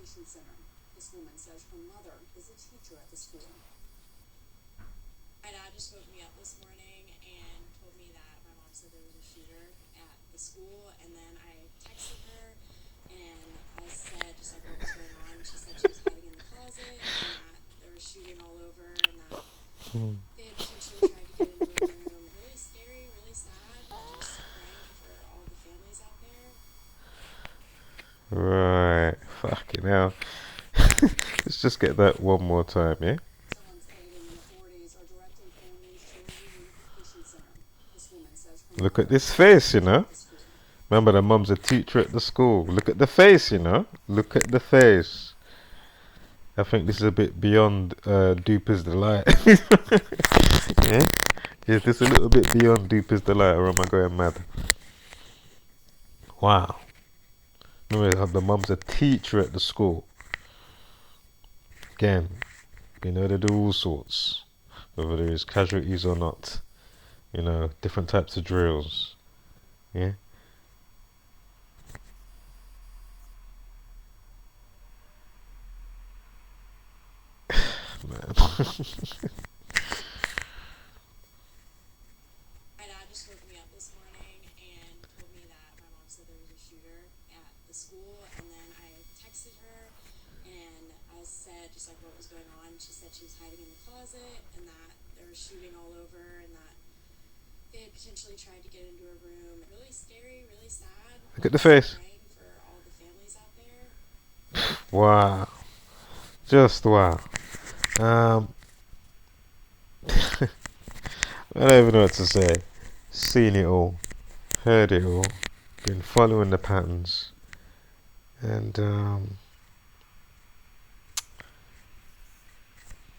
center. This woman says her mother is a teacher at the school. My dad just woke me up this morning and told me that my mom said there was a shooter at the school, and then I texted her and I said just like what was going on. She said she was hiding in the closet and that there was shooting all over and that they had potentially tried to get into a room. Really scary, really sad. Just praying for all the families out there. Right, fucking hell. Let's just get that one more time, yeah? Someone's editing and authorities are directing families to a reunification center. This woman says her Look at mother this is a face, you teacher know? at the school. Remember, the mum's a teacher at the school. Look at the face, you know? Look at the face. I think this is a bit beyond Duper's Delight. Yeah? Is this a little bit beyond Duper's Delight, or am I going mad? Wow. Remember, the mum's a teacher at the school. Again, you know, they do all sorts. Whether there is casualties or not. You know, different types of drills. Yeah? Man. My dad just woke me up this morning and told me that my mom said there was a shooter at the school, and then I texted her and I said just like what was going on. She said she was hiding in the closet and that there was shooting all over and that they had potentially tried to get into a room. Really scary, really sad. Look at the face. Praying for all the families out there. Wow. Just wow. Um, I don't even know what to say. Seen it all, heard it all, been following the patterns, and man,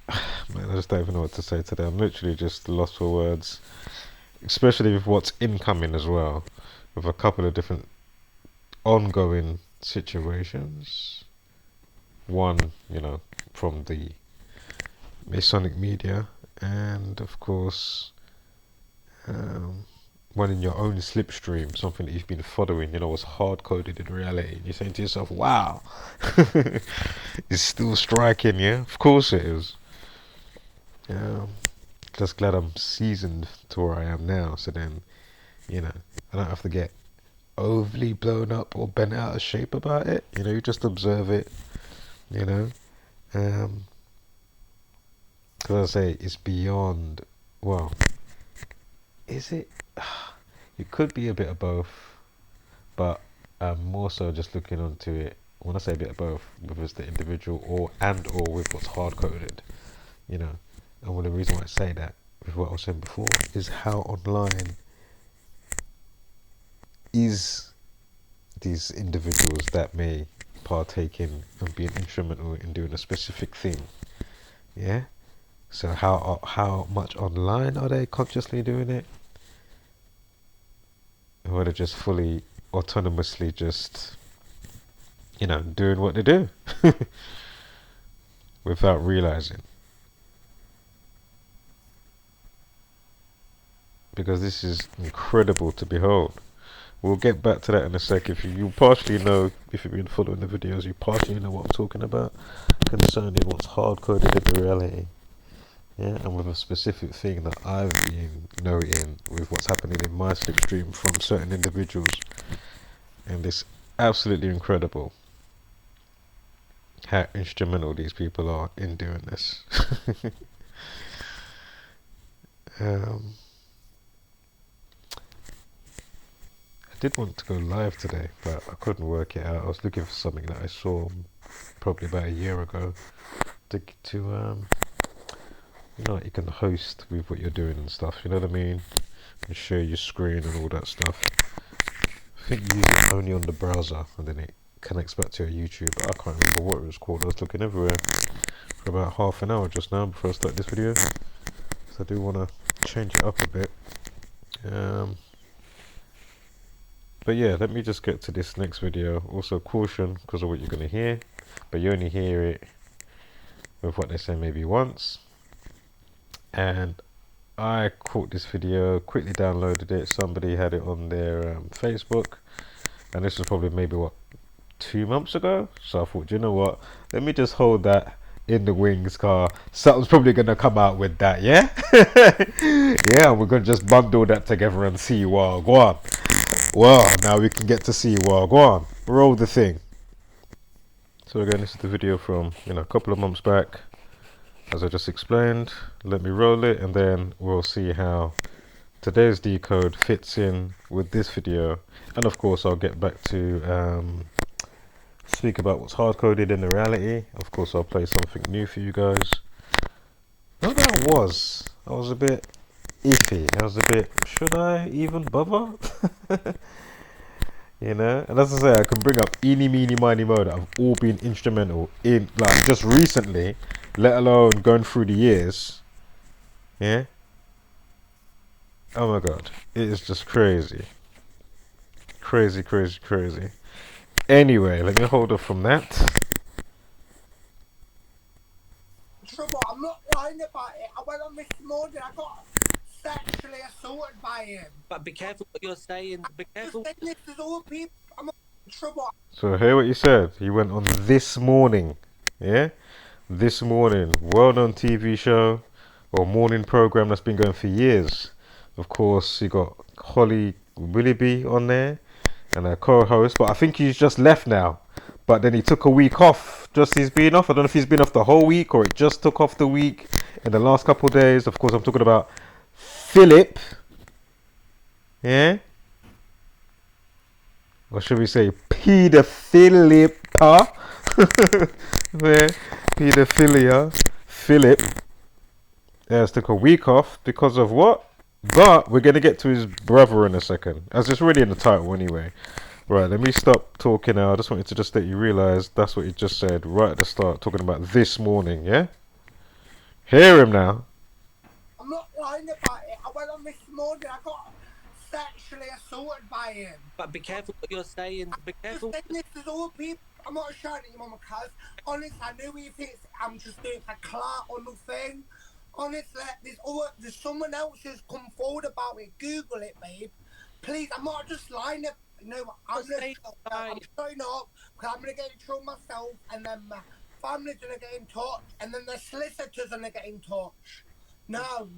I just don't even know what to say today. I'm literally just lost for words, especially with what's incoming as well, with a couple of different ongoing situations. One, you know, from the Masonic media, and of course, one in your own slipstream, something that you've been following, you know, was hard coded in reality. And you're saying to yourself, wow, it's still striking, yeah? Of course it is. Just glad I'm seasoned to where I am now, so then, you know, I don't have to get overly blown up or bent out of shape about it. You know, you just observe it, you know. Because I say it's beyond, well, is it? It could be a bit of both, but more so just looking onto it. When I say a bit of both, whether it's the individual or with what's hard coded, you know. And well, the reason why I say that, with what I was saying before, is how online is these individuals that may partake in and be instrumental in doing a specific thing. Yeah. So how much online are they consciously doing it, or are they just fully autonomously just, you know, doing what they do without realizing? Because this is incredible to behold. We'll get back to that in a sec. If you partially know, if you've been following the videos, you partially know what I'm talking about concerning what's hard coded into reality. Yeah, and with a specific thing that I've been noting with what's happening in my slipstream from certain individuals, and it's absolutely incredible how instrumental these people are in doing this. um, I did want to go live today, but I couldn't work it out. I was looking for something that I saw probably about a year ago to you know, you can host with what you're doing and stuff. You know what I mean? And share your screen and all that stuff. I think you use it only on the browser, and then it connects back to your YouTube. I can't remember what it was called. I was looking everywhere for about half an hour just now before I start this video. So I do want to change it up a bit. But yeah, let me just get to this next video. Also caution because of what you're going to hear, but you only hear it with what they say maybe once. And I caught this video, quickly downloaded it. Somebody had it on their Facebook, and this was probably maybe what 2 months ago. So I thought, you know what? Let me just hold that in the wings, car. Something's probably gonna come out with that, yeah? Yeah, we're gonna just bundle that together and see what go on. Well, now we can get to see what go on. Roll the thing. So again, this is the video from a couple of months back, as I just explained. Let me roll it, and then we'll see how today's decode fits in with this video. And of course, I'll get back to speak about what's hard coded in the reality. Of course, I'll play something new for you guys. No, that I was a bit iffy. I was a bit, should I even bother? And as I say, I can bring up eeny, meeny, miny, mo that have all been instrumental in, like, just recently, let alone going through the years. Yeah? Oh my god. It is just crazy. Crazy, crazy, crazy. Anyway, let me hold off from that. Trouble, I'm not lying about it. I went on this morning, I got sexually assaulted by him. But be careful what you're saying. Be careful. This is all people. I'm not in trouble. So hear what you said. He went on This Morning. Yeah? This Morning. Well-known TV show or morning program that's been going for years. Of course, you got Holly Willoughby on there and a co-host, but I think he's just left now. But then he took a week off. He's been off. I don't know if he's been off the whole week or it just took off the week in the last couple of days. Of course, I'm talking about Phillip. Yeah? Or should we say Philippa? There, pedophilia. Philip. Yes, took a week off because of what? But we're gonna get to his brother in a second, as it's already in the title anyway. Right, let me stop talking now. I just wanted to just let you realise that's what he just said right at the start, talking about This Morning, yeah? Hear him now. I'm not lying about it. I went on this morning, I got sexually assaulted by him. But be careful what you're saying. Be careful. This is all people. I'm not shouting at your mama, cuz. Honestly, I know he thinks I'm just doing a clout or nothing. Honestly, there's someone else who's come forward about it. Google it, babe. Please, I'm not just lying. No, I'm showing up because I'm going to get in trouble myself, and then my family's going to get in touch, and then the solicitors are going to get in touch. No.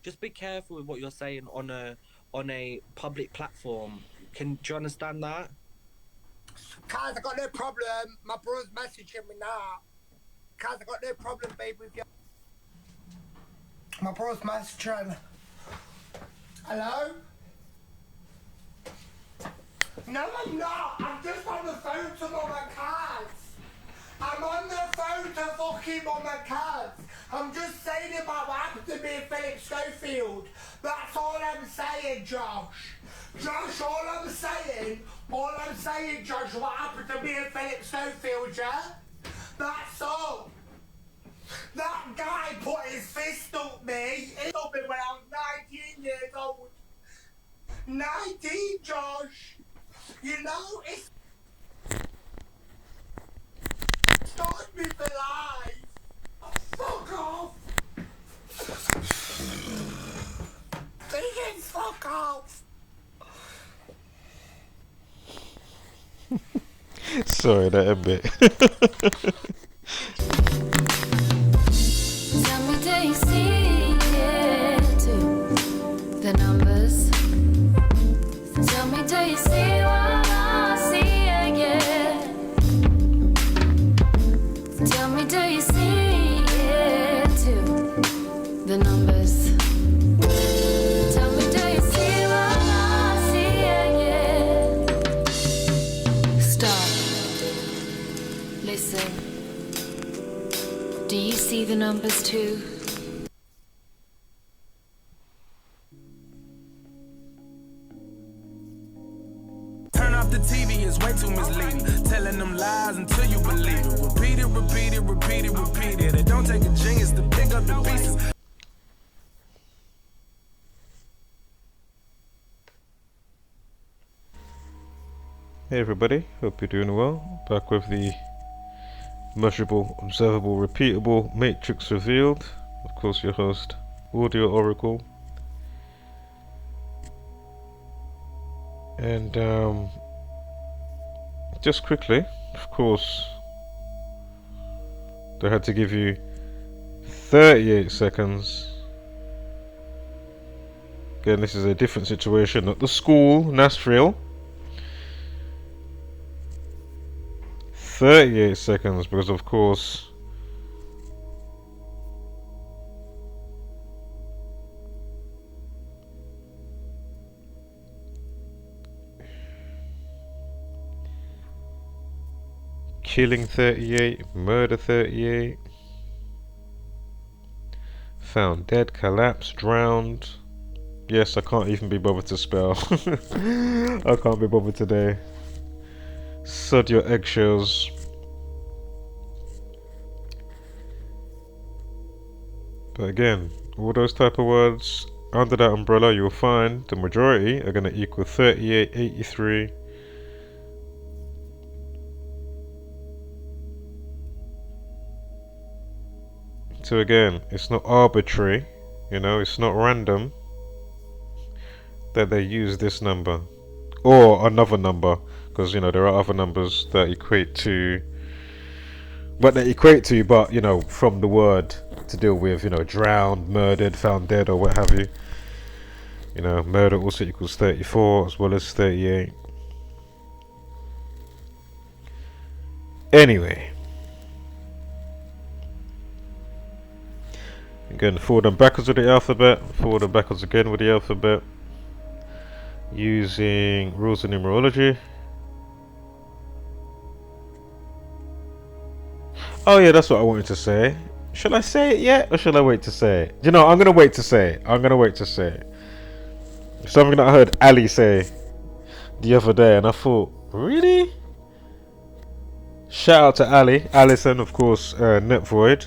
Just be careful with what you're saying on a public platform. Do you understand that? Guys, I got no problem. My brother's messaging me now. Guys, I got no problem, babe, with you. My brother's messaging. Hello? No, I'm not. I'm just on the phone to Mama Kaz. I'm on the phone to fucking Mama Kaz. I'm just saying about what happened to me and Phillip Schofield. That's all I'm saying, Josh. Josh, all I'm saying, Josh, what happened to me and Phillip Schofield, yeah? That's all. That guy put his fist up me. He told me when I was 19 years old. 19, Josh. You know, it's started me for life. Oh, fuck off. They can fuck off. Sorry, that bit. Tell me, do you see it too? The numbers. Tell me, do you see what I see again? Tell me, do you see it too? The numbers. Tell me, do you see what I see again? Stop. Listen. Do you see the numbers too? Turn off the TV, it's way too misleading. Telling them lies until you believe it. Repeat it, repeat it, repeat it, repeat it. It don't take a genius to pick up the pieces. Hey everybody, hope you're doing well. Back with the measurable, observable, repeatable matrix revealed. Of course, your host, Audio Oracle. And just quickly, of course, they had to give you 38 seconds. Again, this is a different situation at the school, Nashville. 38 seconds, because of course killing 38, murder 38, found dead, collapsed, drowned. Yes, I can't even be bothered to spell. I can't be bothered today. Sod your eggshells. But again, all those type of words under that umbrella, you'll find the majority are going to equal 38, 83. So again, it's not arbitrary, you know, it's not random that they use this number or another number, because you know there are other numbers that equate to but you know, from the word to deal with, you know, drowned, murdered, found dead, or what have you. You know, murder also equals 34 as well as 38. Anyway, again, forward and backwards with the alphabet, forward and backwards again with the alphabet, using rules of numerology. Oh yeah, that's what I wanted to say. Should I say it yet, or should I wait to say it? You know, I'm gonna wait to say it. I'm gonna wait to say it. Something that I heard Ali say the other day, and I thought, really? Shout out to Ali, Alison, of course, Netvoid.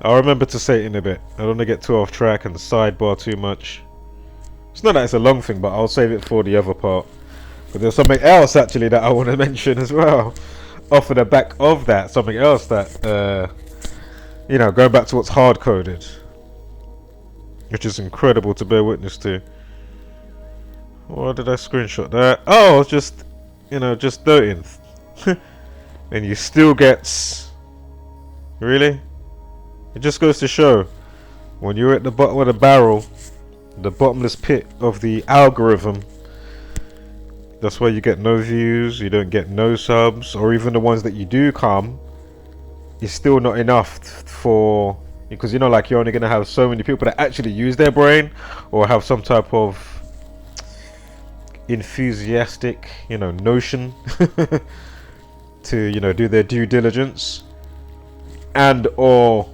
I'll remember to say it in a bit. I don't want to get too off track and sidebar too much. It's not that it's a long thing, but I'll save it for the other part. But there's something else actually that I want to mention as well. Off of the back of that, something else that, you know, going back to what's hard coded, which is incredible to bear witness to. Why did I screenshot that? Oh, I was just, you know, just noting. And you still gets, really? It just goes to show, when you're at the bottom of the barrel, the bottomless pit of the algorithm, that's why you get no views, you don't get no subs, or even the ones that you do come, it's still not enough for, because you know, like, you're only going to have so many people that actually use their brain or have some type of enthusiastic, you know, notion to, you know, do their due diligence, and or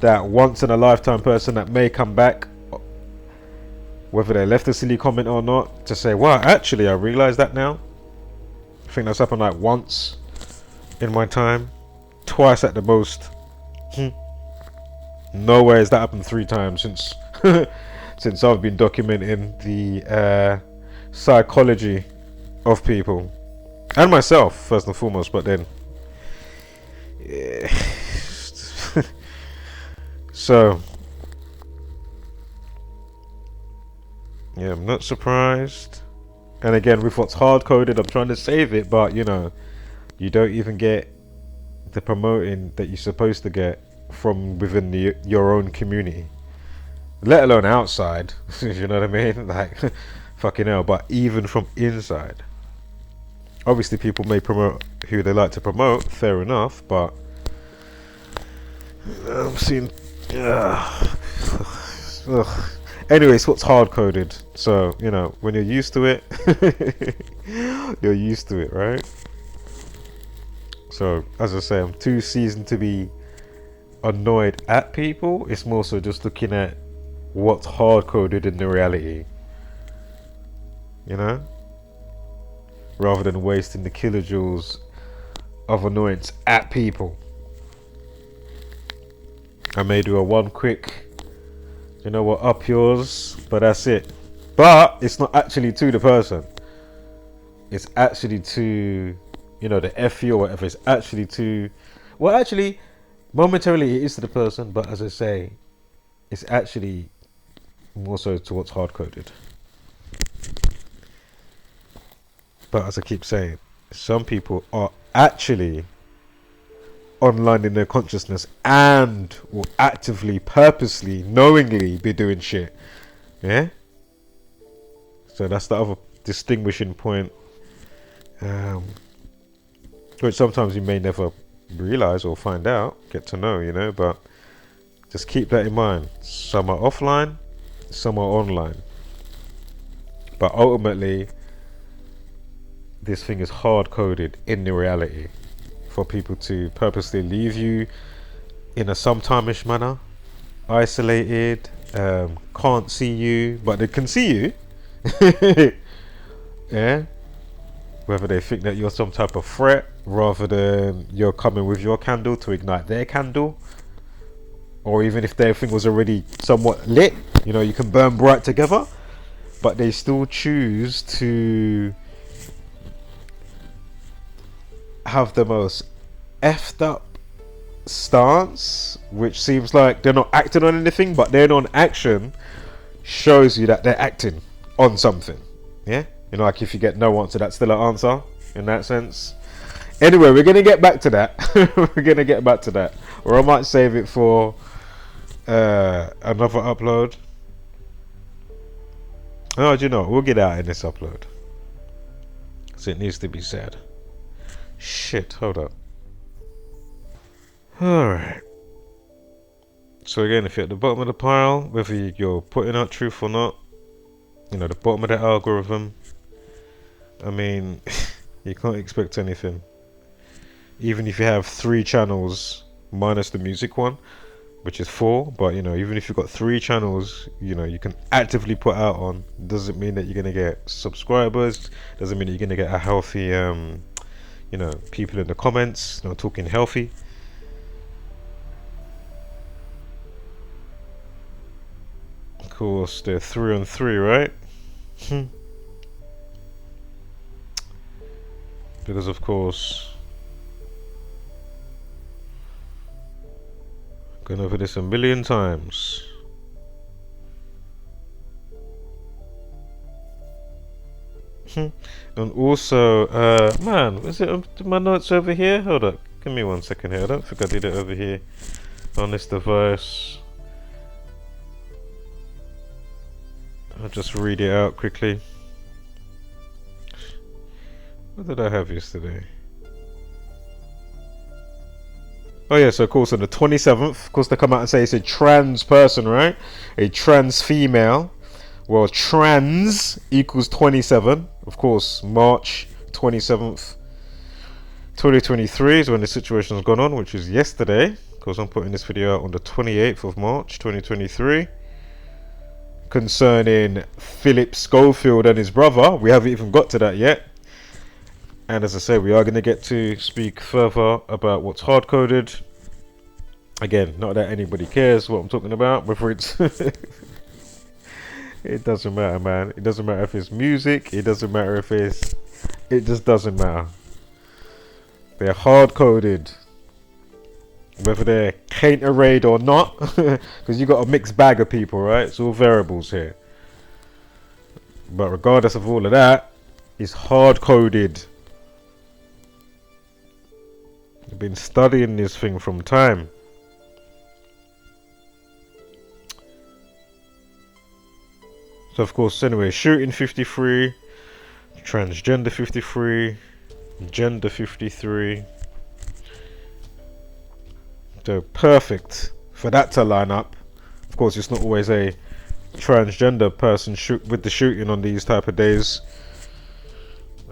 that once in a lifetime person that may come back, whether they left a silly comment or not, to say, wow, actually I realize that now. I think that's happened like once in my time, twice at the most. No way has that happened 3 times since since I've been documenting the psychology of people and myself first and foremost. But then so yeah, I'm not surprised. And again, with what's hard coded, I'm trying to save it, but you know, you don't even get the promoting that you're supposed to get from within your own community, let alone outside. You know what I mean? Like, fucking hell. But even from inside, obviously people may promote who they like to promote, fair enough, but I'm seeing anyways, what's hard coded, so you know, when you're used to it, you're used to it, right? So as I say, I'm too seasoned to be annoyed at people. It's more so just looking at what's hard coded in the reality, you know, rather than wasting the kilojoules of annoyance at people. I may do a one quick, you know what, up yours, but that's it. But it's not actually to the person, it's actually to, you know, the FE or whatever. It's actually to, well, actually momentarily it is to the person, but as I say, it's actually more so to what's hard coded. But as I keep saying, some people are actually online in their consciousness and will actively, purposely, knowingly be doing shit. Yeah? So that's the other distinguishing point, which sometimes you may never realize or find out, get to know, you know, but just keep that in mind. Some are offline, some are online. But ultimately, this thing is hard-coded in the reality for people to purposely leave you in a sometime-ish manner, isolated, can't see you, but they can see you. Yeah, whether they think that you're some type of threat rather than you're coming with your candle to ignite their candle, or even if their thing was already somewhat lit, you know, you can burn bright together, but they still choose to have the most effed up stance, which seems like they're not acting on anything, but their non-action shows you that they're acting on something. Yeah, you know, like if you get no answer, that's still an answer in that sense. Anyway, we're gonna get back to that. We're gonna get back to that, or I might save it for another upload. Oh, do you know, we'll get out in this upload, so it needs to be said. Shit, hold up. Alright. So again, if you're at the bottom of the pile, whether you're putting out truth or not, you know, the bottom of the algorithm, I mean, you can't expect anything. Even if you have 3 channels minus the music one, which is 4, but you know, even if you've got 3 channels, you know, you can actively put out on, doesn't mean that you're gonna get subscribers, doesn't mean that you're gonna get a healthy you know, people in the comments, you know, talking healthy. Of course, they're 3 on 3, right? Because of course, gone over this a million times. And also, man, is it my notes over here? Hold up, give me 1 second here. I don't think I did it over here on this device. I'll just read it out quickly. What did I have yesterday? Oh yeah, so of course on the 27th, of course they come out and say it's a trans person, right? A trans female. Well, trans equals 27. Of course, March 27th, 2023 is when the situation has gone on, which is yesterday. Because I'm putting this video out on the 28th of March 2023. Concerning Phillip Schofield and his brother. We haven't even got to that yet. And as I say, we are going to get to speak further about what's hard-coded. Again, not that anybody cares what I'm talking about, whether it's... It doesn't matter, man. It doesn't matter if it's music. It doesn't matter if it's... It just doesn't matter. They're hard-coded. Whether they're catered or not. Because you got a mixed bag of people, right? It's all variables here. But regardless of all of that, it's hard-coded. I've been studying this thing from time. So of course, anyway, shooting 53, transgender 53, gender 53. So perfect for that to line up. Of course, it's not always a transgender person shoot with the shooting on these type of days.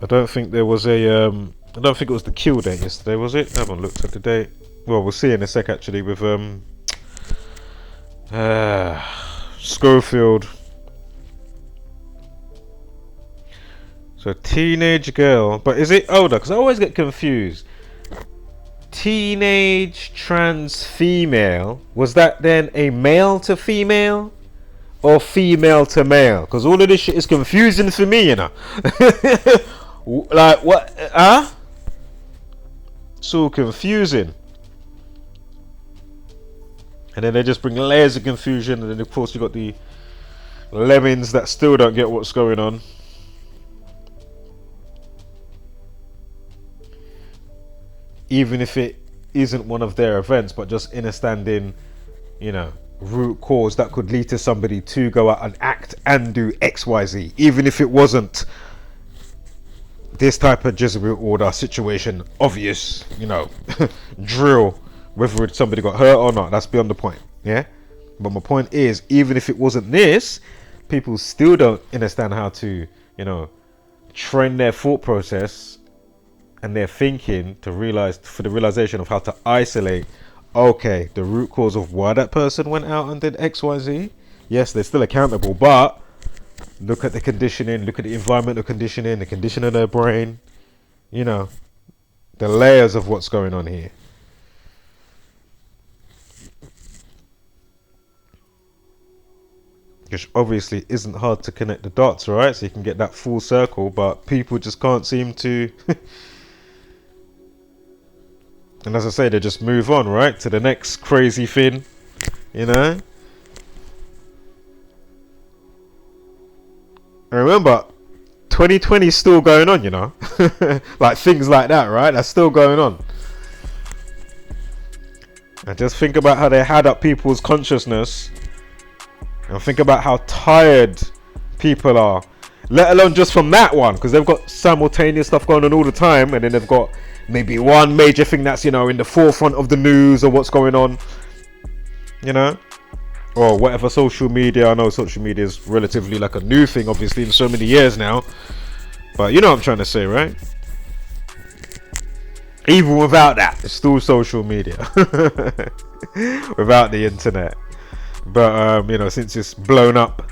I don't think there was a I don't think it was the kill date yesterday, was it? I haven't looked at the date. Well, we'll see in a sec actually with Schofield. So teenage girl, but is it older? Because I always get confused. Teenage trans female, was that then a male to female or female to male? Because all of this shit is confusing for me, you know. Like what? Huh? So confusing. And then they just bring layers of confusion, and then of course you got the lemmings that still don't get what's going on. even if it isn't one of their events, but just understanding, you know, root cause that could lead to somebody to go out and act and do XYZ, even if it wasn't this type of Jezebel order situation, obvious, you know, drill, whether somebody got hurt or not, that's beyond the point. Yeah, but my point is, even if it wasn't this, people still don't understand how to, you know, train their thought process and their thinking to realize, for the realization of how to isolate, okay, the root cause of why that person went out and did XYZ. Yes, they're still accountable, but look at the conditioning, look at the environmental conditioning, the condition of their brain, you know, the layers of what's going on here. Which obviously isn't hard to connect the dots, right? So you can get that full circle, but people just can't seem to. And as I say, they just move on, right, to the next crazy thing, you know. And remember, 2020 is still going on, you know. Like things like that, right? That's still going on. And just think about how they had up people's consciousness. And think about how tired people are. Let alone just from that one. Because they've got simultaneous stuff going on all the time. And then they've got maybe one major thing that's, you know, in the forefront of the news or what's going on. You know? Or whatever social media. I know social media is relatively like a new thing, obviously, in so many years now. But you know what I'm trying to say, right? Even without that, it's still social media. Without the internet. But you know, since it's blown up.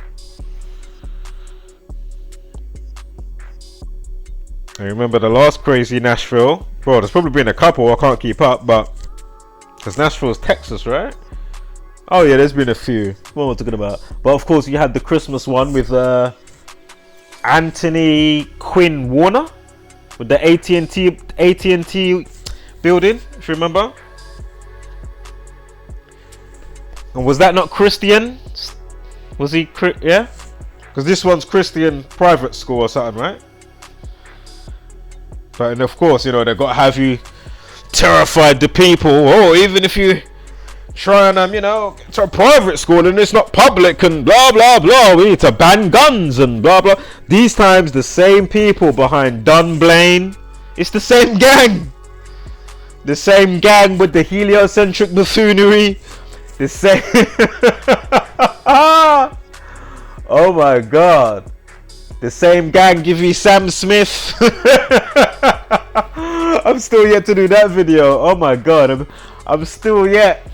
I remember the last crazy Nashville. Well, there's probably been a couple, I can't keep up, but because Nashville's Texas, right? Oh yeah, there's been a few. What am I talking about? But of course, you had the Christmas one with Anthony Quinn Warner with the AT&T building, if you remember. And was that not Christian? Was he? Yeah, because this one's Christian private school or something, right? But and of course, you know, they've got to have you terrified the people. Oh, even if you try and you know, it's a private school and it's not public and blah blah blah. We need to ban guns and blah blah. These times, the same people behind Dunblane. It's the same gang. The same gang with the heliocentric buffoonery. The same. Oh my god. The same gang give you Sam Smith. I'm still yet to do that video. Oh my god. I'm still yet.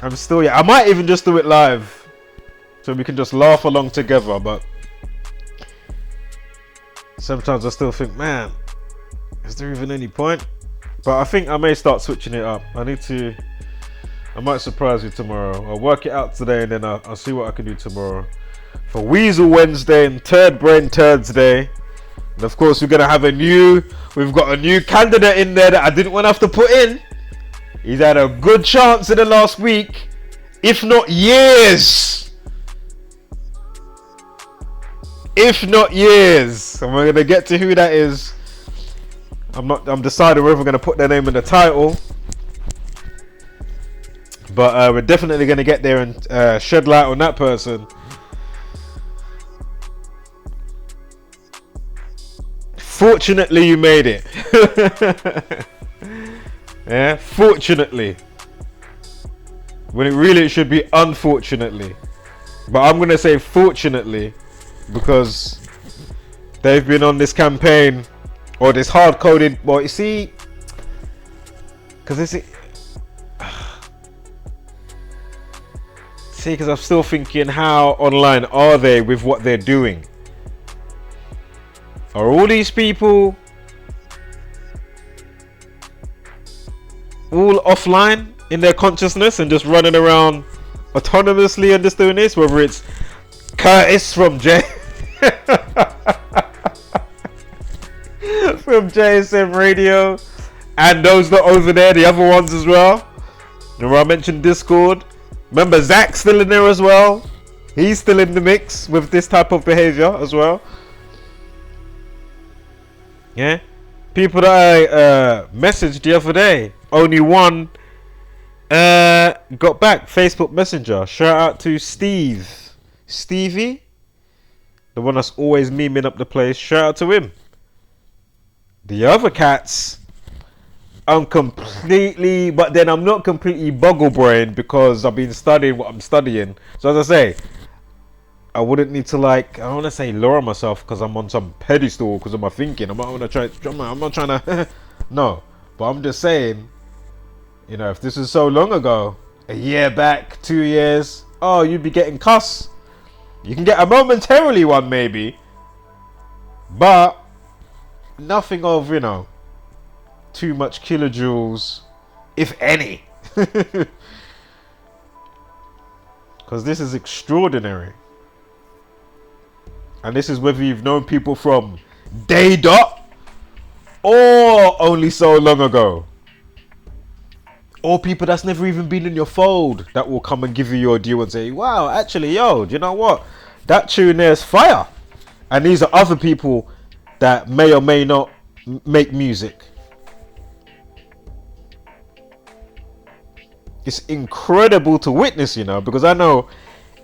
I might even just do it live, so we can just laugh along together. But sometimes I still think, man, is there even any point? But I think I may start switching it up. I might surprise you tomorrow. I'll work it out today and then I'll see what I can do tomorrow. For Weasel Wednesday and Turd Brain Thursday. And of course we've got a new candidate in there that I didn't want to have to put in. He's had a good chance in the last week, if not years. If not years. And we're going to get to who that is. I'm deciding whether we're going to put their name in the title. But we're definitely going to get there and shed light on that person. Fortunately, you made it. Yeah, fortunately. When it should be unfortunately. But I'm going to say fortunately, because they've been on this campaign, or this hard-coded, well, you see, because because I'm still thinking, how online are they with what they're doing? Are all these people all offline in their consciousness and just running around autonomously and just doing this? Whether it's Curtis from from JSM Radio, and those that over there, the other ones as well. Remember I mentioned Discord. Remember Zach's still in there as well. He's still in the mix with this type of behavior as well. Yeah, people that I messaged the other day, only one got back. Facebook Messenger. Shout out to Stevie, the one that's always memeing up the place. Shout out to him. The other cats, I'm completely, but then I'm not completely boggle brained because I've been studying what I'm studying. So as I say, I wouldn't need to I don't want to say lower myself because I'm on some pedestal because of my thinking. I'm not trying to, no. But I'm just saying, if this is so long ago, a year back, 2 years, oh, you'd be getting cuss. You can get a momentarily one maybe, but nothing of, too much kilojoules, if any. Because this is extraordinary. And this is whether you've known people from day dot or only so long ago. Or people that's never even been in your fold that will come and give you your due and say, wow, actually, yo, do you know what? That tune there's fire. And these are other people that may or may not make music. It's incredible to witness, because I know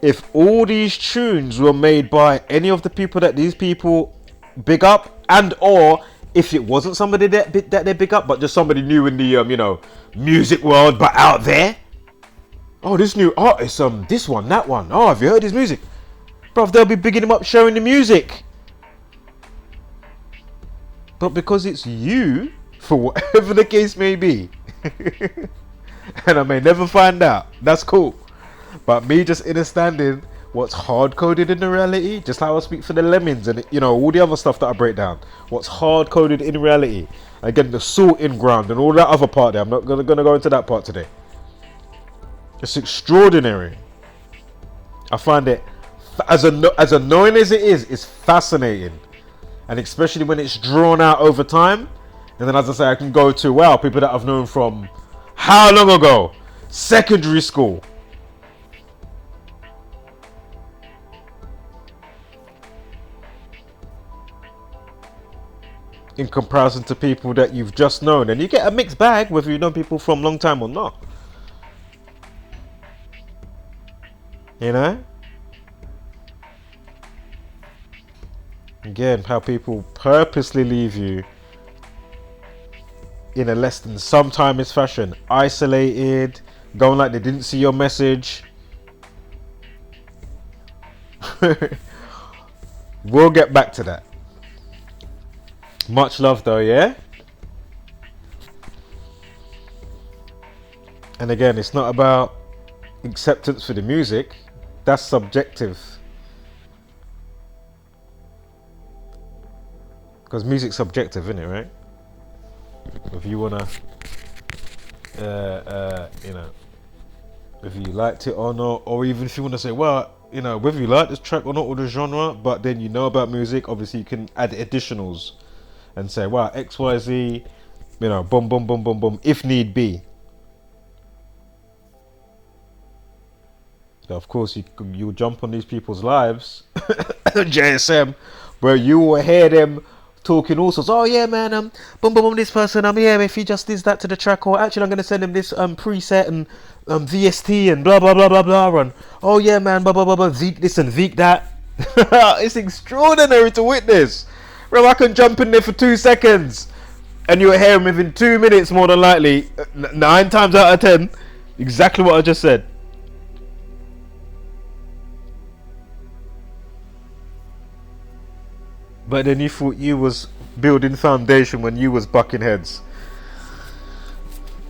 if all these tunes were made by any of the people that these people big up, and or if it wasn't somebody that they big up, but just somebody new in the music world, but out there. Oh, this new artist, this one, that one. Oh, have you heard his music? Bruv, they'll be bigging him up, sharing the music. But because it's you, for whatever the case may be, and I may never find out, that's cool. But me just understanding what's hard-coded in the reality, just how I speak for the Lemons and, all the other stuff that I break down. What's hard-coded in reality. Again, the sorting ground and all that other part there. I'm not gonna go into that part today. It's extraordinary. I find it, as annoying as it is, it's fascinating. And especially when it's drawn out over time. And then, as I say, I can go to, wow, people that I've known from how long ago? Secondary school. In comparison to people that you've just known. And you get a mixed bag whether you know people from a long time or not. Again, how people purposely leave you in a less than sometimes fashion. Isolated, going like they didn't see your message. We'll get back to that. Much love though, yeah? And again, it's not about acceptance for the music. That's subjective. Because music's subjective, isn't it, right? If you wanna, if you liked it or not, or even if you wanna say, well, whether you like this track or not, or the genre, but then you know about music, obviously you can add additionals and say, wow, X, Y, Z, boom, boom, boom, boom, boom, if need be. So of course, you jump on these people's lives, JSM, where you will hear them talking all sorts. Oh yeah, man, boom, boom, boom, this person, yeah, if he just does that to the track, or actually I'm gonna send him this preset and VST and blah blah blah blah blah, and oh yeah, man, blah blah blah blah, Zeke this and Zeke that. It's extraordinary to witness. Bro, I can jump in there for 2 seconds, and you'll hear him within 2 minutes, more than likely, 9 times out of 10, exactly what I just said. But then you thought you was building foundation when you was bucking heads.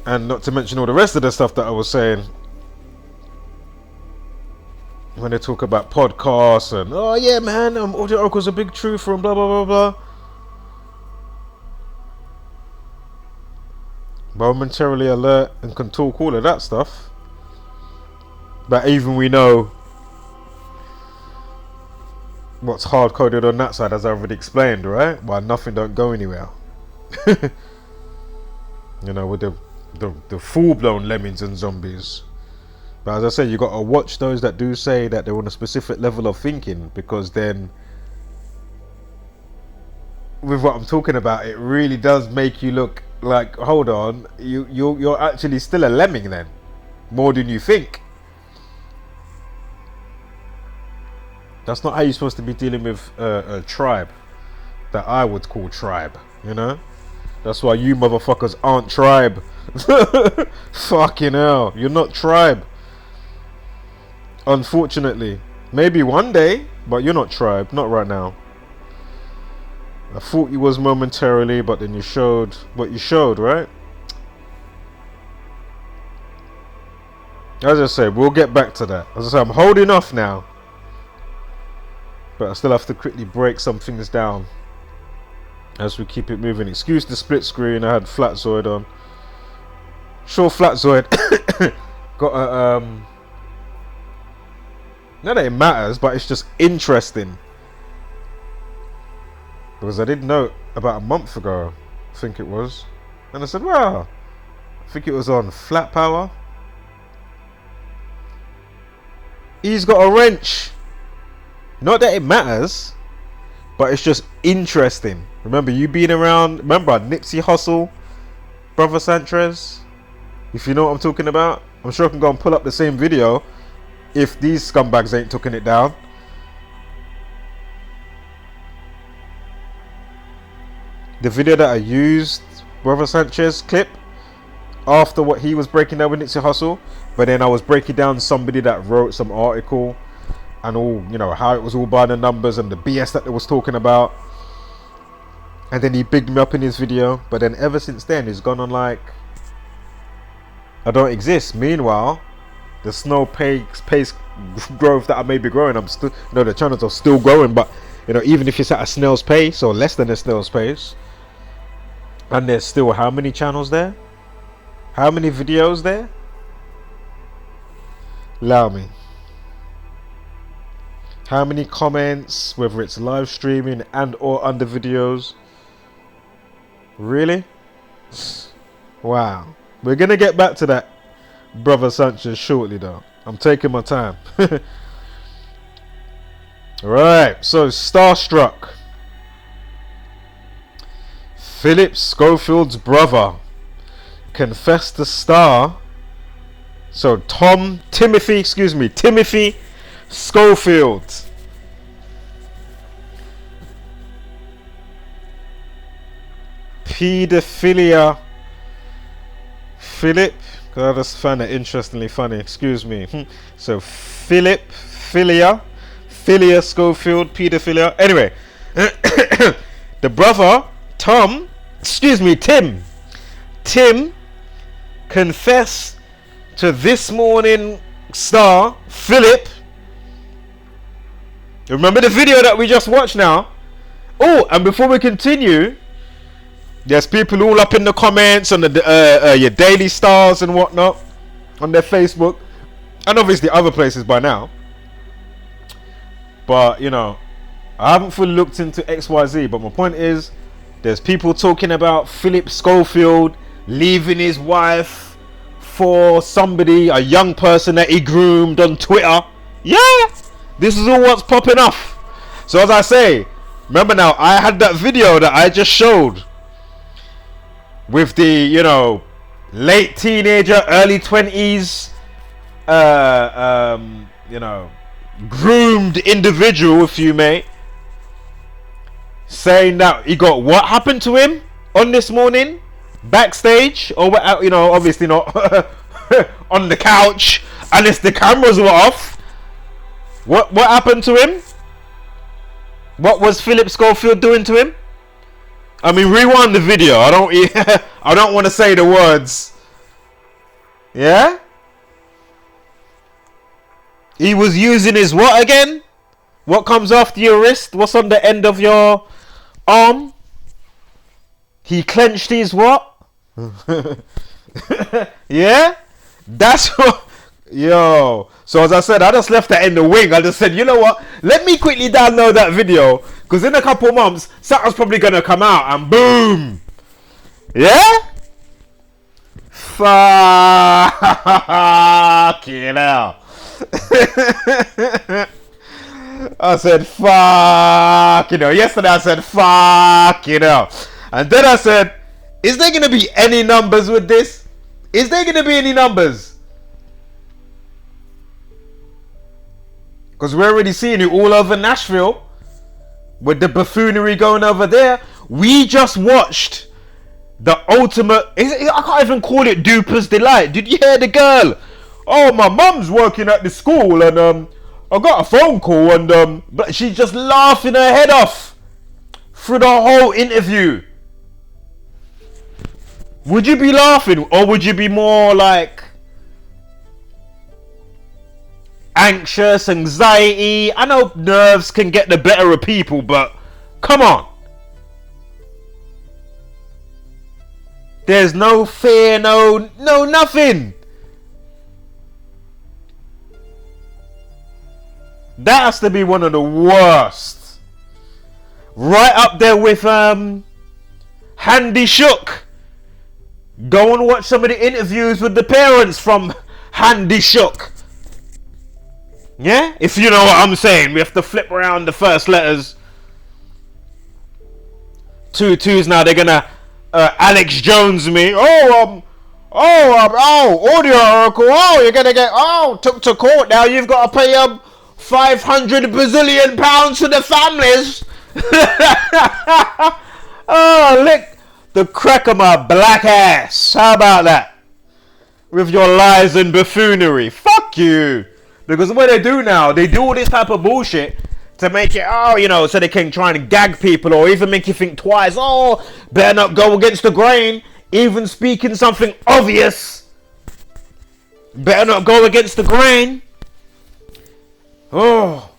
And not to mention all the rest of the stuff that I was saying. When they talk about podcasts and, oh yeah man, Audio Oracle's a big truther and blah blah blah blah. Momentarily alert and can talk all of that stuff. But even we know what's hard coded on that side, as I already explained, right? Why nothing don't go anywhere. With the full blown lemmings and zombies. But as I say, you got to watch those that do say that they're on a specific level of thinking, because then with what I'm talking about, it really does make you look like, hold on, you're actually still a lemming then, more than you think. That's not how you're supposed to be dealing with a tribe that I would call tribe, you know? That's why you motherfuckers aren't tribe. Fucking hell, you're not tribe. Unfortunately. Maybe one day, but you're not tribe, not right now. I thought you was momentarily, but then you showed what you showed, right? As I said, we'll get back to that. As I said, I'm holding off now, but I still have to quickly break some things down as we keep it moving. Excuse the split screen, I had Flatzoid on. Sure, Flatzoid got a not that it matters, but it's just interesting, because I did note about a month ago, I think it was, and I said, wow, I think it was on Flat Power, he's got a wrench. Not that it matters, but it's just interesting. Remember you being around, remember Nipsey Hussle, Brother Sanchez, if you know what I'm talking about. I'm sure I can go and pull up the same video if these scumbags ain't taking it down. The video that I used, Brother Sanchez clip, after what he was breaking down with Nipsey Hussle, but then I was breaking down somebody that wrote some article and all, you know, how it was all by the numbers and the BS that they was talking about. And then he bigged me up in his video, but then ever since then he's gone on like I don't exist. Meanwhile, the snow pace growth that I may be growing, I'm still, you know, the channels are still growing, but you know, even if it's at a snail's pace or less than a snail's pace, and there's still how many channels there? How many videos there? Allow me. How many comments, whether it's live streaming and or under videos? Really? Wow. We're gonna get back to that, Brother Sanchez, shortly though. I'm taking my time. Alright, so Starstruck. Phillip Schofield's brother confessed to Star. So Timothy Schofield. Pedophilia. Philip, because I just found it interestingly funny. Excuse me. So Philia Schofield, pedophilia. Anyway, the brother Tim confessed to This Morning star Philip. Remember the video that we just watched now? Oh, and before we continue, there's people all up in the comments on the your Daily Stars and whatnot on their Facebook, and obviously other places by now. But you know, I haven't fully looked into XYZ. But my point is, there's people talking about Phillip Schofield leaving his wife for somebody, a young person that he groomed on Twitter. Yeah, this is all what's popping off. So as I say, remember now, I had that video that I just showed with the, you know, late teenager, early 20s, you know, groomed individual, if you may, saying that he got what happened to him on This Morning backstage, or what, you know, obviously not on the couch unless the cameras were off. What happened to him? What was Phillip Schofield doing to him? I mean, rewind the video. I don't want to say the words. Yeah? He was using his what again? What comes after your wrist? What's on the end of your arm? He clenched his what? Yeah? That's what. Yo. So as I said, I just left that in the wing. I just said, you know what? Let me quickly download that video, because in a couple months, something's probably going to come out and boom. Yeah? Fucking hell. I said, fuck, you know. Yesterday I said, fuck, you know. And then I said, is there going to be any numbers with this? Is there going to be any numbers? Because we're already seeing it all over Nashville. With the buffoonery going over there. We just watched the ultimate, I can't even call it Duper's Delight. Did you hear the girl? Oh, my mum's working at the school and I got a phone call and but she's just laughing her head off through the whole interview. Would you be laughing or would you be more like anxious, anxiety? I know nerves can get the better of people, but come on. There's no fear, no nothing. That has to be one of the worst. Right up there with Handy Shook. Go and watch some of the interviews with the parents from Handy Shook. Yeah? If you know what I'm saying. We have to flip around the first letters. 2 2s now. They're gonna Alex Jones me. Audio Oracle. Oh, you're gonna get took to court now. You've got to pay 500 bazillion pounds to the families. Oh, lick the crack of my black ass. How about that? With your lies and buffoonery. Fuck you. Because what they do now, they do all this type of bullshit to make it, so they can try and gag people or even make you think twice. Oh, better not go against the grain. Even speaking something obvious. Better not go against the grain. Oh,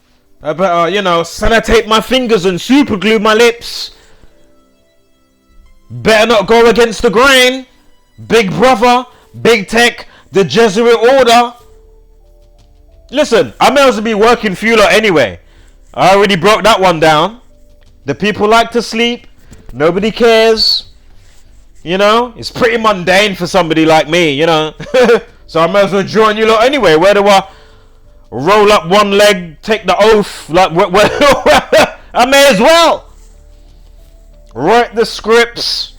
I better, sellotape my fingers and super glue my lips. Better not go against the grain. Big brother, big tech, the Jesuit order. Listen, I may as well be working for you lot anyway. I already broke that one down. The people like to sleep. Nobody cares. It's pretty mundane for somebody like me, So I may as well join you lot anyway. Where do I roll up one leg, take the oath? Like, I may as well. Write the scripts.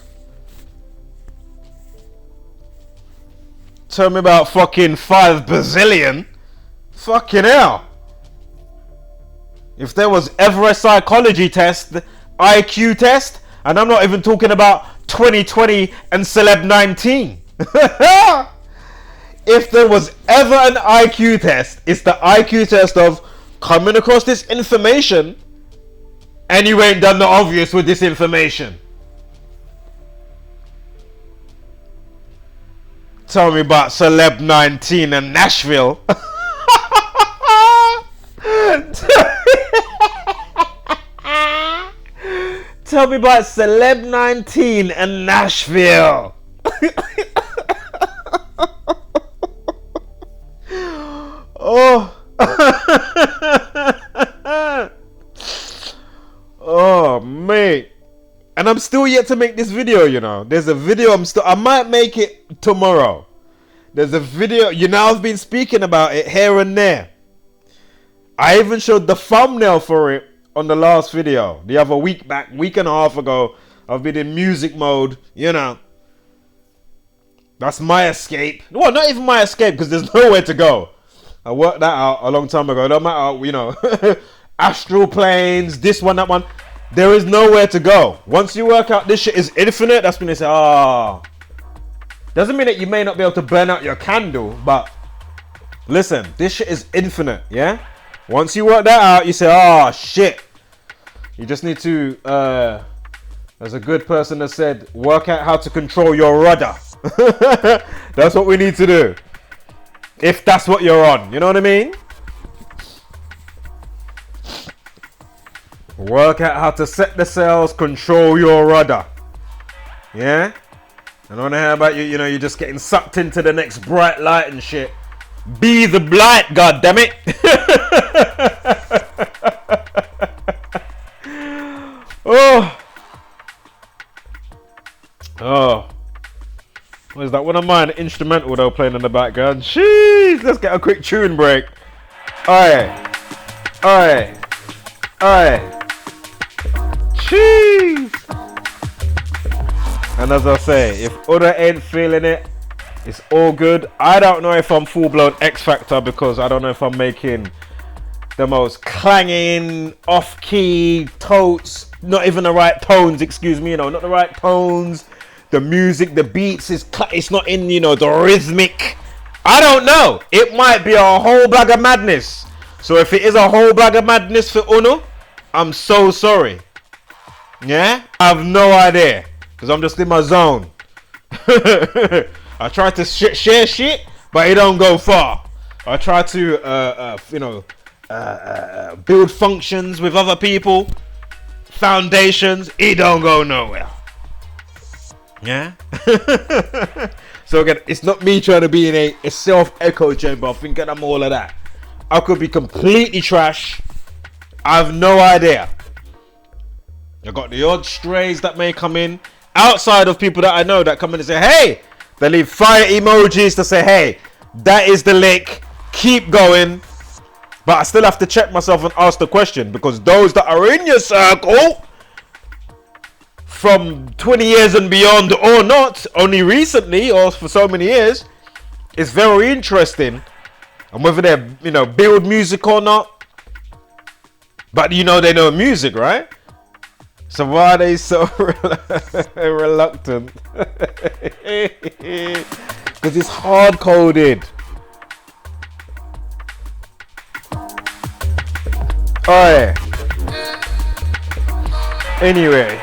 Tell me about fucking 5 bazillion. Fucking hell. If there was ever a psychology test, IQ test, and I'm not even talking about 2020 and Celeb 19. If there was ever an IQ test, it's the IQ test of coming across this information and you ain't done the obvious with this information. Tell me about Celeb 19 and Nashville. Tell me about Celeb 19 and Nashville. Oh. Oh, mate. And I'm still yet to make this video, There's a video I might make it tomorrow. There's a video, I've been speaking about it here and there. I even showed the thumbnail for it on the last video. The other week and a half ago. I've been in music mode, That's my escape. Well, not even my escape, because there's nowhere to go. I worked that out a long time ago. No matter, astral planes, this one, that one. There is nowhere to go. Once you work out this shit is infinite, that's when they say, Doesn't mean that you may not be able to burn out your candle, but listen, this shit is infinite, yeah? Once you work that out, you say, shit. You just need to, there's a good person that said, work out how to control your rudder. That's what we need to do. If that's what you're on, you know what I mean? Work out how to set the sails, control your rudder. Yeah? I don't want to hear about you, you're just getting sucked into the next bright light and shit. Be the light, goddammit. Oh. What is that? One of mine, instrumental though, playing in the background. Jeez, let's get a quick tune break. Alright. Alright. Jeez. And as I say, if Uda ain't feeling it, it's all good. I don't know if I'm full-blown X Factor because I don't know if I'm making the most clanging, off-key totes, not even the right tones, excuse me, not the right tones. The music, the beats, it's not in, the rhythmic. I don't know. It might be a whole bag of madness. So if it is a whole bag of madness for Uno, I'm so sorry. Yeah? I have no idea. Because I'm just in my zone. I try to share shit, but it don't go far. I try to, build functions with other people. Foundations, it don't go nowhere. Yeah? So again, it's not me trying to be in a self-echo chamber thinking I'm all of that. I could be completely trash. I have no idea. I got the odd strays that may come in outside of people that I know that come in and say, hey, they leave fire emojis to say, hey, that is the lick, keep going. But I still have to check myself and ask the question, because those that are in your circle from 20 years and beyond, or not, only recently or for so many years, it's very interesting. And whether they build music or not, but they know music, right? So why are they so reluctant? Because it's hard coded. Alright. Anyway,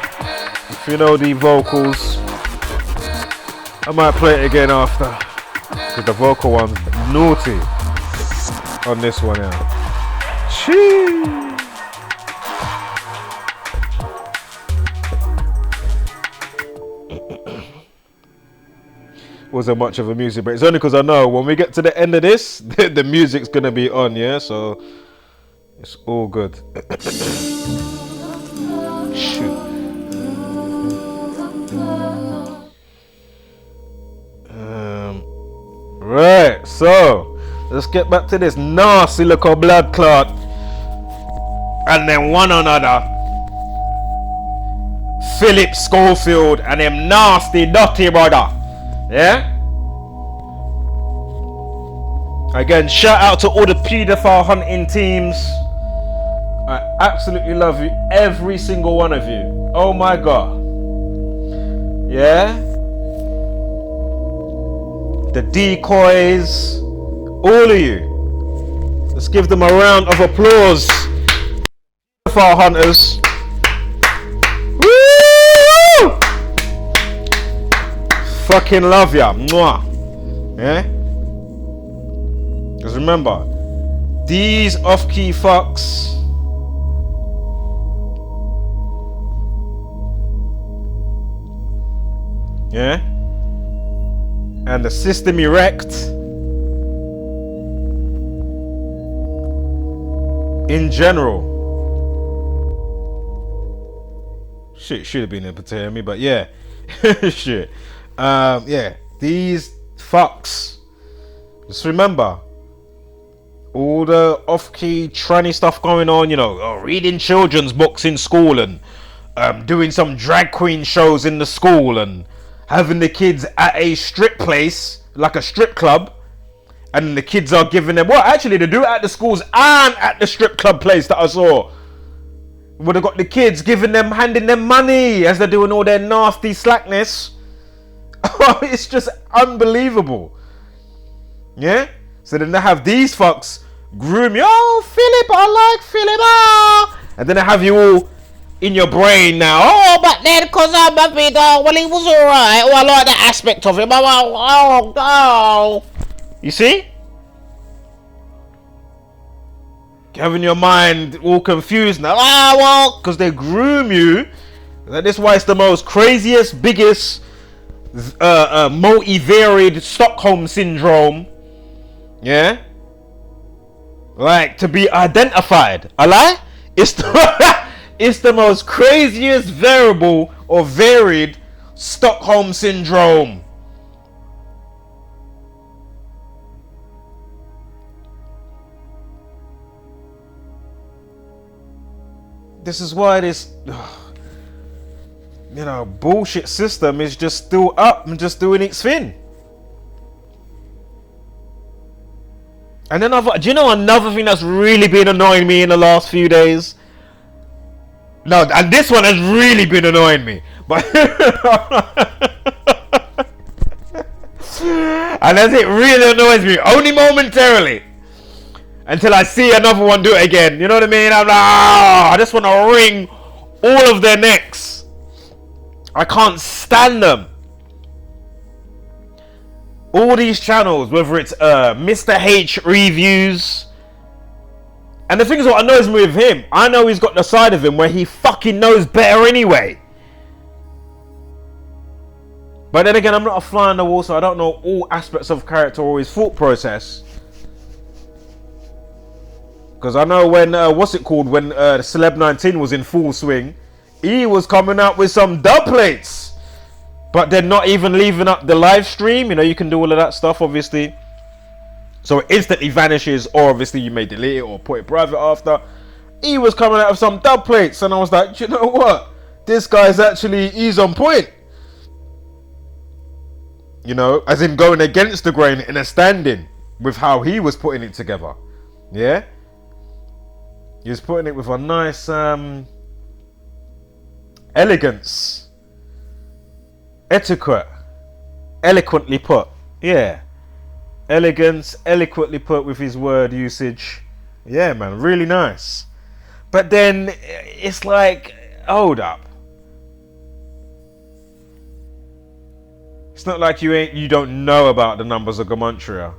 if you know the vocals, I might play it again after. Because the vocal one's naughty on this one now. Chee. Wasn't much of a music break. It's only because I know when we get to the end of this, the music's gonna be on, yeah? So it's all good. Shoot. Right, so let's get back to this nasty little blood clot. And then one another. Phillip Schofield and them nasty dirty brother. Yeah? Again, shout out to all the paedophile hunting teams. I absolutely love you, every single one of you. Oh my god. Yeah? The decoys, all of you. Let's give them a round of applause. Paedophile hunters. Woo! Fucking love ya. Mwah. Yeah? Because remember, these off-key fucks yeah, and the system erect in general. Shit should have been able to hear me, but yeah. Shit. Yeah, these fucks. Just remember, all the off-key tranny stuff going on, reading children's books in school and doing some drag queen shows in the school and having the kids at a strip place, like a strip club, and the kids are giving them, well, actually they do it at the schools and at the strip club place that I saw. Would have got the kids handing them money as they're doing all their nasty slackness. It's just unbelievable. Yeah? So then they have these fucks groom you. Oh, Phillip, I like Phillip. Ah. And then they have you all in your brain now. Oh, but then because I'm a bit, well, he was alright. Oh, I like that aspect of him. Oh. You see? Having your mind all confused now. Ah, well, because they groom you. That is why it's the most craziest, biggest, multi-varied Stockholm syndrome. Yeah? Like, to be identified. I lie? It's the most craziest variable or varied Stockholm syndrome. This is why this, bullshit system is just still up and just doing its thing. And then do you know another thing that's really been annoying me in the last few days? No, and this one has really been annoying me. But and as it really annoys me, only momentarily. Until I see another one do it again. You know what I mean? I'm like, I just want to wring all of their necks. I can't stand them. All these channels, whether it's Mr. H reviews. And the thing is, what annoys me with him, I know he's got the side of him where he fucking knows better anyway. But then again, I'm not a fly on the wall, so I don't know all aspects of character or his thought process. Because I know when, when Celeb 19 was in full swing, he was coming out with some dub plates. But they're not even leaving up the live stream. You know, you can do all of that stuff, obviously. So it instantly vanishes, or obviously you may delete it or put it private after. He was coming out with some dub plates, and I was like, you know what? This guy's he's on point. You know, as in going against the grain in a standing with how he was putting it together. Yeah? He was putting it with a nice elegance. Etiquette. Eloquently put. Yeah. Elegance, eloquently put with his word usage. Yeah, man, really nice. But then it's like, hold up. It's not like you don't know about the numbers of Gematria,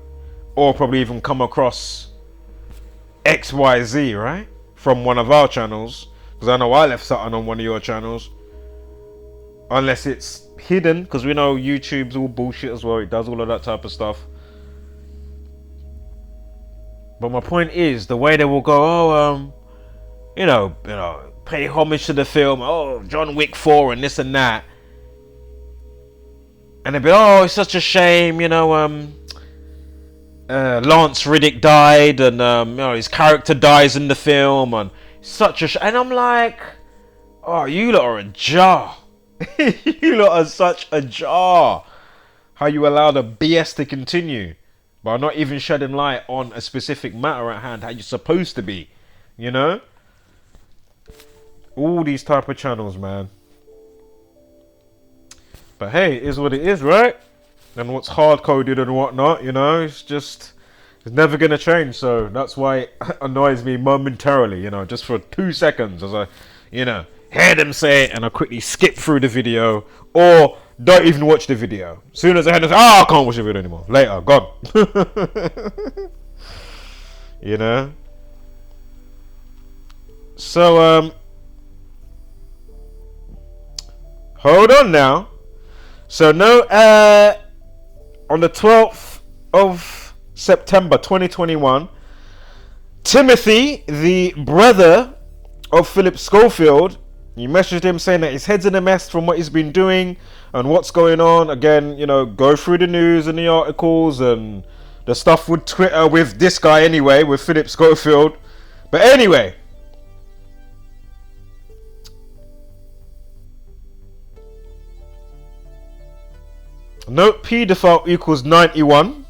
or probably even come across XYZ, right? From one of our channels, because I know I left something on one of your channels. Unless it's hidden, because we know YouTube's all bullshit as well. It does all of that type of stuff. But my point is, the way they will go, pay homage to the film, John Wick 4 and this and that. And they'll be, it's such a shame, Lance Riddick died, and his character dies in the film, and such a and I'm like, you lot are a jar. You lot are such a jar. How you allow the BS to continue by not even shedding light on a specific matter at hand, how you're supposed to be, all these type of channels, man. But hey, it is what it is, right? And what's hard-coded and whatnot, it's never going to change. So that's why it annoys me momentarily, just for 2 seconds as I, hear them say it and I quickly skip through the video or don't even watch the video. As soon as I hear them say, I can't watch the video anymore. Later, gone. So, hold on now. So no, on the 12th of September 2021, Timothy, the brother of Phillip Schofield, he messaged him saying that his head's in a mess from what he's been doing and what's going on. Again, go through the news and the articles and the stuff with Twitter with this guy anyway, with Phillip Schofield. But anyway, note P default equals 91.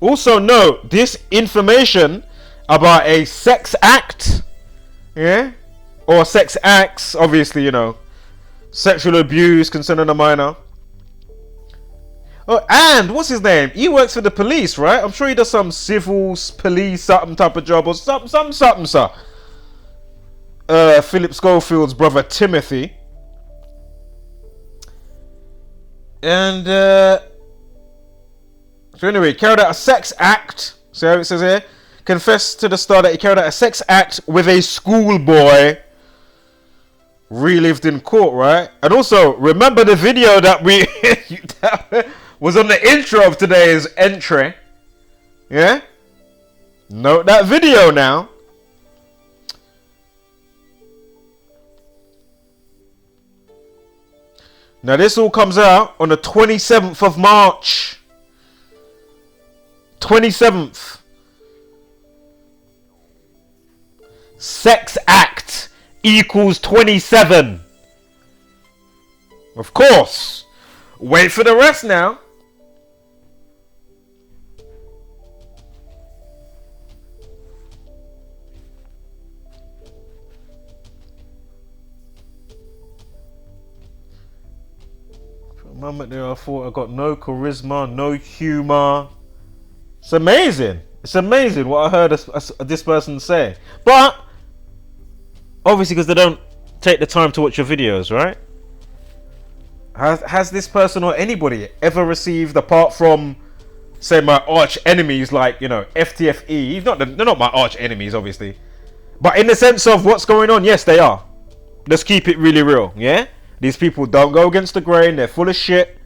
Also note this information about a sex act, or sex acts, obviously, sexual abuse concerning a minor. Oh, and what's his name? He works for the police, right? I'm sure he does some civil police something type of job or something, sir. Phillip Schofield's brother Timothy. And so anyway, carried out a sex act. See how it says here? Confessed to the Star that he carried out a sex act with a schoolboy. Relived in court, right? And also, remember the video that we that was on the intro of today's entry? Yeah? Note that video now. Now this all comes out on the 27th of March. 27th. sex act equals 27. Of course. Wait for the rest now. For a moment there I thought I got no charisma, no humor. It's amazing. It's amazing what I heard this person say. But obviously because they don't take the time to watch your videos, right? Has this person or anybody ever received, apart from, say, my arch enemies like, you know, FTFE? They're not my arch enemies, obviously. But in the sense of what's going on, yes, they are. Let's keep it really real, yeah? These people don't go against the grain. They're full of shit.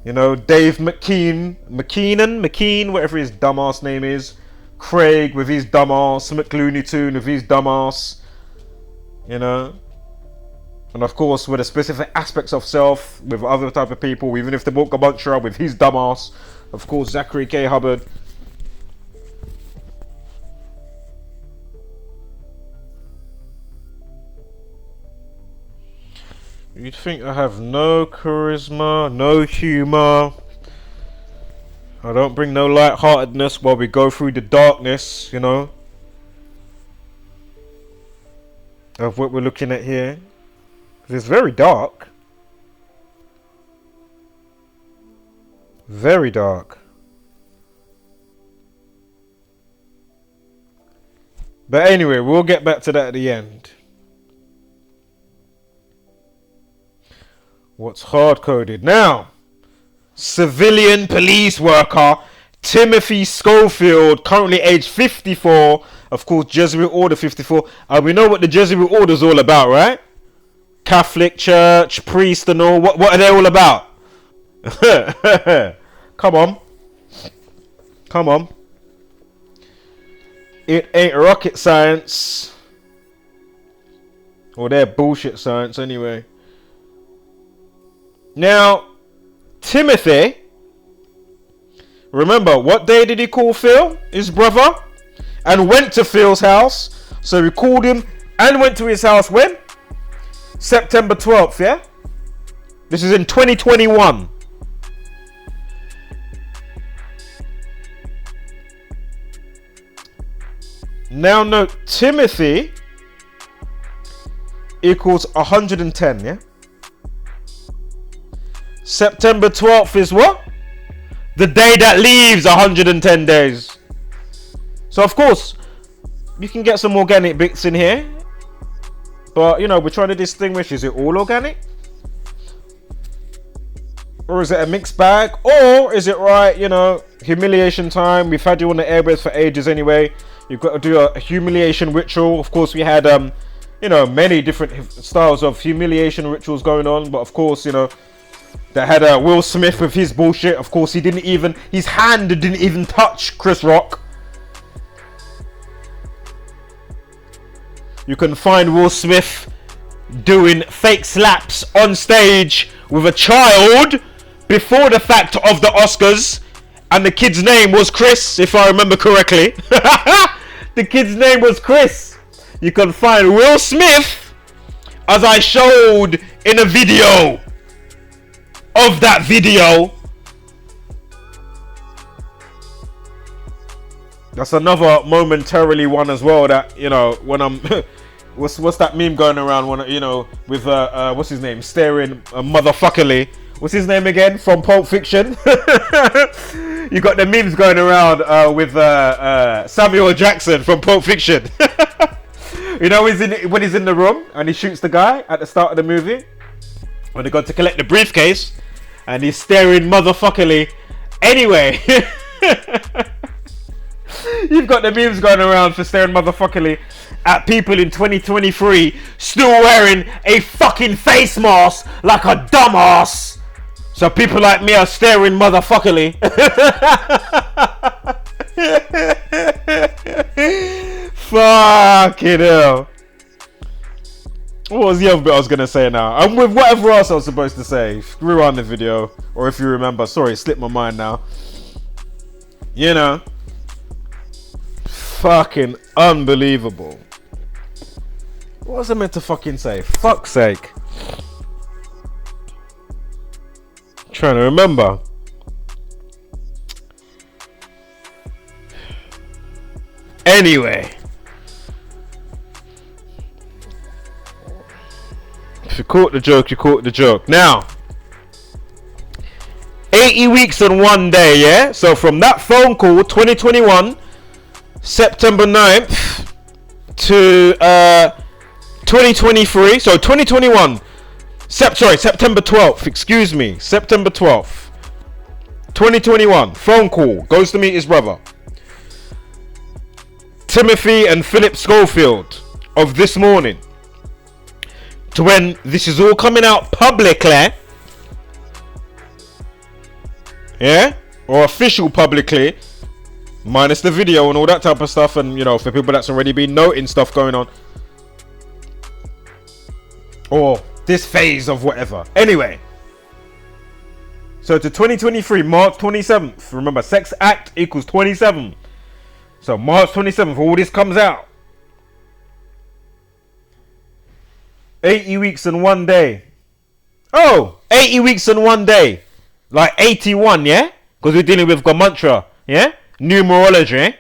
You know, Dave McKean, whatever his dumbass name is. Craig with his dumbass. McLooney Toon with his dumbass. You know? And of course, with the specific aspects of self, with other type of people, even if the book a bunch with his dumbass. Of course, Zachary K. Hubbard. You'd think I have no charisma, no humor. I don't bring no lightheartedness while we go through the darkness, you know, of what we're looking at here. It's very dark. Very dark. But anyway, we'll get back to that at the end. What's hard-coded? Now, civilian police worker Timothy Schofield, currently aged 54. Of course, Jesuit Order 54. And we know what the Jesuit Order is all about, right? Catholic Church, priest and all. What are they all about? Come on. Come on. It ain't rocket science. Or they're bullshit science anyway. Now, Timothy, remember, what day did he call Phil, his brother? And went to Phil's house. So he called him and went to his house when? September 12th, yeah? This is in 2021. Now note, Timothy equals 110, yeah? September 12th is what? The day that leaves 110 days. So of course, you can get some organic bits in here. But, you know, we're trying to distinguish, is it all organic? Or is it a mixed bag? Or is it right, you know, humiliation time. We've had you on the airwaves for ages anyway. You've got to do a humiliation ritual. Of course, we had, you know, many different styles of humiliation rituals going on. But of course, you know, they had Will Smith with his bullshit. Of course, his hand didn't even touch Chris Rock. You can find Will Smith doing fake slaps on stage with a child before the fact of the Oscars. And the kid's name was Chris, if I remember correctly. The kid's name was Chris. You can find Will Smith, as I showed in a video of that video. That's another momentarily one as well that, you know, when I'm what's that meme going around when, you know, with what's his name, staring motherfuckerly. What's his name again from Pulp Fiction? You got the memes going around with Samuel Jackson from Pulp Fiction. You know, when he's in the room and he shoots the guy at the start of the movie when they go to collect the briefcase and he's staring motherfuckerly. Anyway, you've got the memes going around for staring motherfuckerly at people in 2023 still wearing a fucking face mask like a dumbass. So people like me are staring motherfuckerly. Fucking hell. What was the other bit I was going to say now? And with whatever else I was supposed to say. Rewind the video. Or if you remember. Sorry, it slipped my mind now. You know. Fucking unbelievable. What was I meant to fucking say? Fuck's sake. Trying to remember. Anyway. If you caught the joke, you caught the joke. Now, 80 weeks and 1 day, yeah? So from that phone call, 2021, September 9th to 2023. So 2021, September 12th, excuse me. September 12th, 2021, phone call, goes to meet his brother. Timothy and Phillip Schofield of This Morning. To when this is all coming out publicly, yeah, or official publicly, minus the video and all that type of stuff, and you know, for people that's already been noting stuff going on, or this phase of whatever. Anyway, so to 2023, March 27th. Remember, sex act equals 27. So March 27th, all this comes out. 80 weeks and 1 day. Oh, 80 weeks and 1 day. Like 81, yeah? Because we're dealing with Gematria, yeah? Numerology.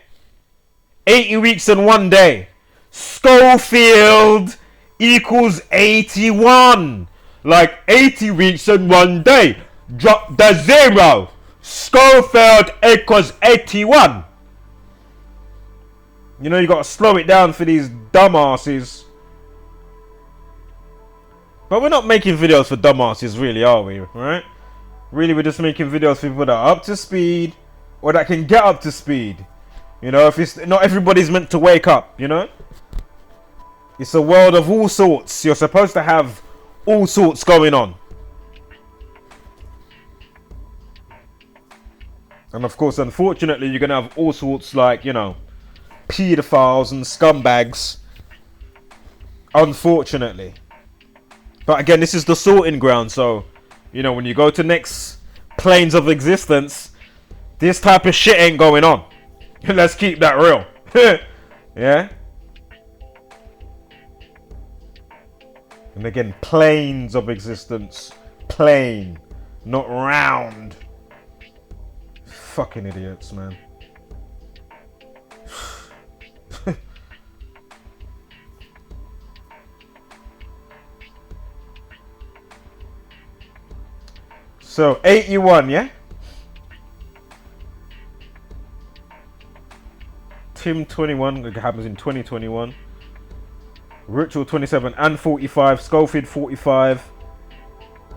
80 weeks and 1 day. Schofield equals 81. Like 80 weeks and 1 day. Drop the 0. Schofield equals 81. You know, you got to slow it down for these dumbasses. But we're not making videos for dumbasses, really, are we? Right? Really, we're just making videos for people that are up to speed, or that can get up to speed. You know, if it's not everybody's meant to wake up, you know? It's a world of all sorts. You're supposed to have all sorts going on. And of course, unfortunately, you're going to have all sorts like, you know, pedophiles and scumbags. Unfortunately. But again, this is the sorting ground, so, you know, when you go to next planes of existence, this type of shit ain't going on. Let's keep that real. Yeah? And again, planes of existence. Plane, not round. Fucking idiots, man. So 81, yeah? Tim 21, it happens in 2021. Ritual 27 and 45. Schofield 45.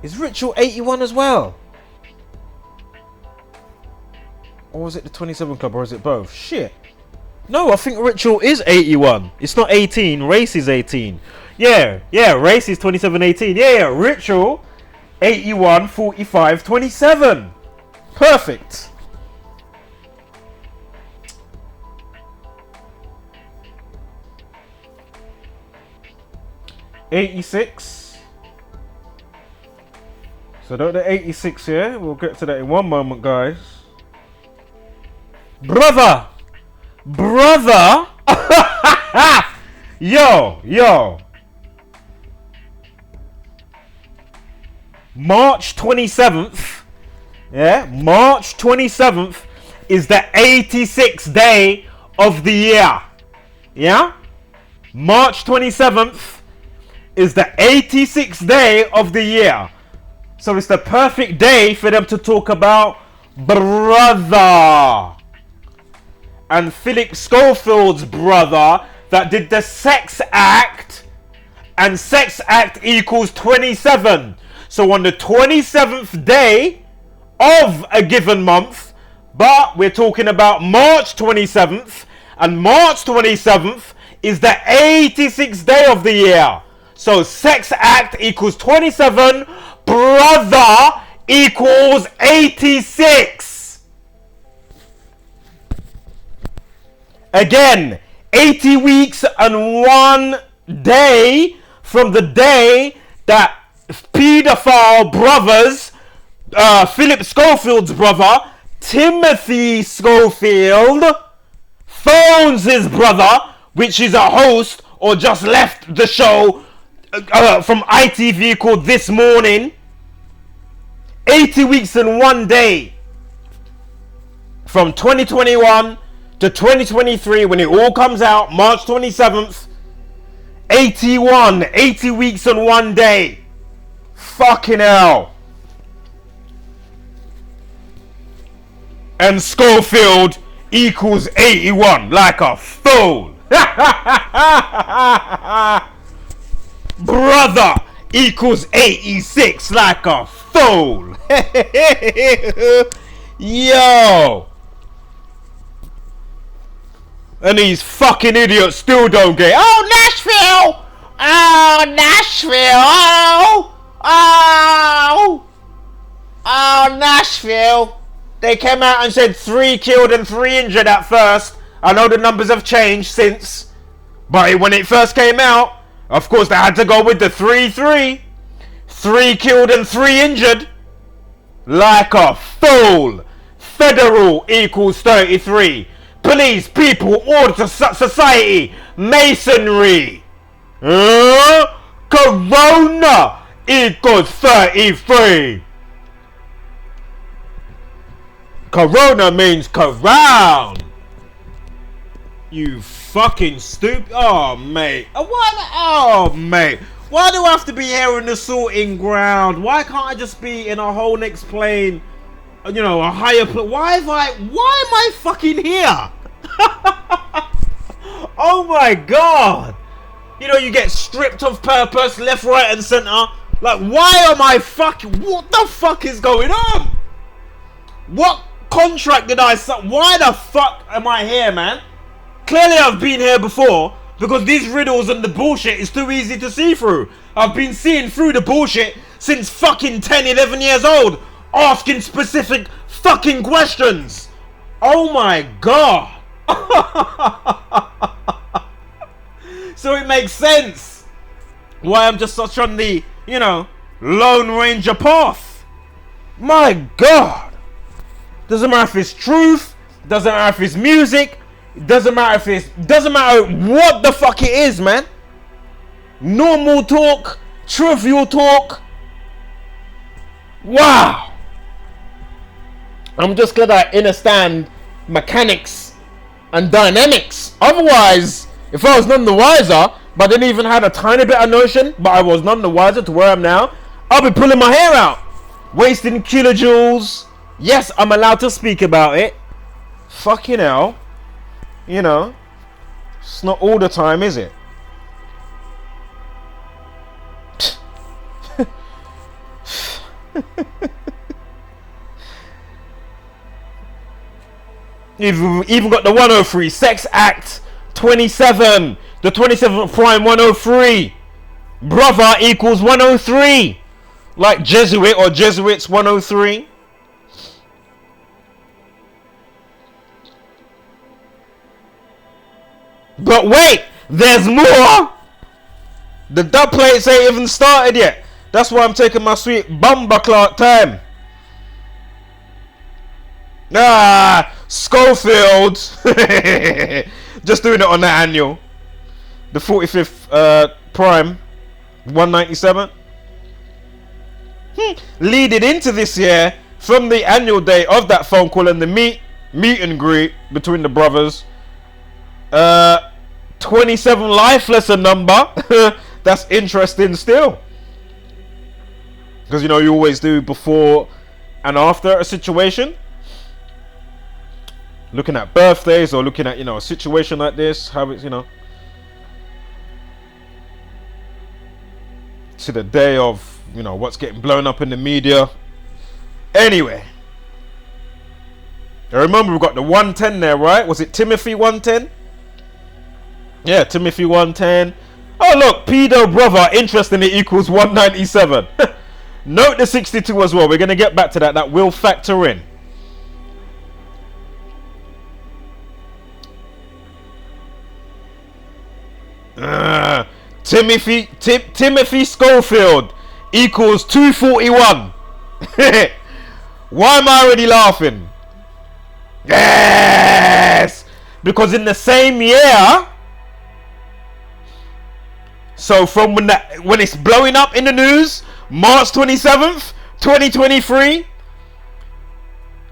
Is Ritual 81 as well? Or was it the 27 Club, or is it both? Shit. No, I think Ritual is 81. It's not 18. Race is 18. Yeah, Race is 27, 18. Yeah, Ritual 81, 45, 27. Perfect. '86. So don't the 86 here. We'll get to that in one moment, guys. Brother. Yo. March 27th, yeah, March 27th is the 86th day of the year, yeah? March 27th is the 86th day of the year. So it's the perfect day for them to talk about brother. And Phillip Schofield's brother that did the sex act, and sex act equals 27. So on the 27th day of a given month, but we're talking about March 27th, and March 27th is the 86th day of the year. So sex act equals 27, brother equals 86. Again, 80 weeks and 1 day from the day that pedophile brothers, Phillip Schofield's brother, Timothy Schofield, phones his brother, which is a host or just left the show from ITV called This Morning. 80 weeks and 1 day. From 2021 to 2023, when it all comes out, March 27th. 80 weeks and 1 day. Fucking hell. And Schofield equals 81 like a fool. Brother equals 86 like a fool. Yo. And these fucking idiots still don't get. Oh, Nashville! Oh, Nashville! Oh, Nashville! They came out and said 3 killed and 3 injured at first. I know the numbers have changed since. But when it first came out, of course they had to go with the 3-3. 3 killed and 3 injured. Like a fool. Federal equals 33. Police, people, order, society, masonry. Corona equals 33. Corona means crown. You fucking stupid. Oh, mate. Oh, mate. Why do I have to be here in the sorting ground? Why can't I just be in a whole next plane? You know, a higher plane. Why am I fucking here? Oh my god. You know, you get stripped of purpose, left, right, and center. Like, why am I fucking... What the fuck is going on? What contract did I sign? Why the fuck am I here, man? Clearly I've been here before, because these riddles and the bullshit is too easy to see through. I've been seeing through the bullshit since fucking 10, 11 years old, asking specific fucking questions. Oh my god. So it makes sense why I'm just such on the, you know, Lone Ranger path. My god. Doesn't matter if it's truth, doesn't matter if it's music, doesn't matter what the fuck it is, man. Normal talk, trivial talk. Wow. I'm just glad I understand mechanics and dynamics. Otherwise, if I was none the wiser, but didn't even had a tiny bit of notion, but I was none the wiser to where I am now, I'll be pulling my hair out, wasting kilojoules. Yes, I'm allowed to speak about it. Fucking hell. You know, it's not all the time, is it? You've even got the 103 Sex Act 27, the 27th Prime 103. Brother equals 103, like Jesuit or Jesuits 103. But wait, there's more. The dub plates ain't even started yet. That's why I'm taking my sweet bumper clock time. Schofield. Just doing it on the annual. The 45th Prime 197. Leading into this year from the annual day of that phone call and the meet and greet between the brothers. 27 lifeless a number. That's interesting still, because you know you always do before and after a situation. Looking at birthdays or looking at, you know, a situation like this, how it's, you know, to the day of, you know, what's getting blown up in the media. Anyway, I remember we've got the 110 there, right? Was it Timothy 110? Yeah, Timothy 110. Oh look, pedo brother, interestingly, equals 197. Note the 62 as well. We're going to get back to that. That will factor in. Timothy Schofield equals 241. Why am I already laughing? Yes! Because in the same year, so from when it's blowing up in the news, March 27th, 2023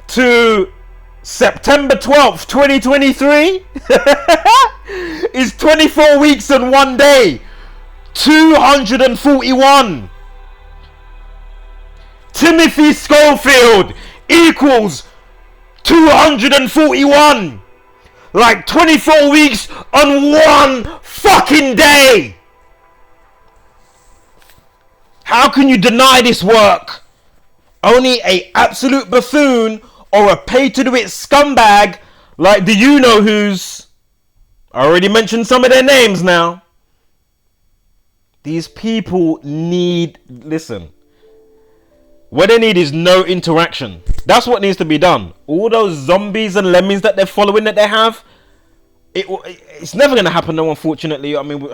to September 12th, 2023 is 24 weeks and 1 day. 241. Timothy Schofield equals 241. Like 24 weeks on 1 fucking day. How can you deny this work? Only a absolute buffoon or a pay-to-do-it scumbag like the you-know-who's. I already mentioned some of their names now. These people need, listen, what they need is no interaction. That's what needs to be done. All those zombies and lemmings that they're following that they have, it's never going to happen though, unfortunately. I mean,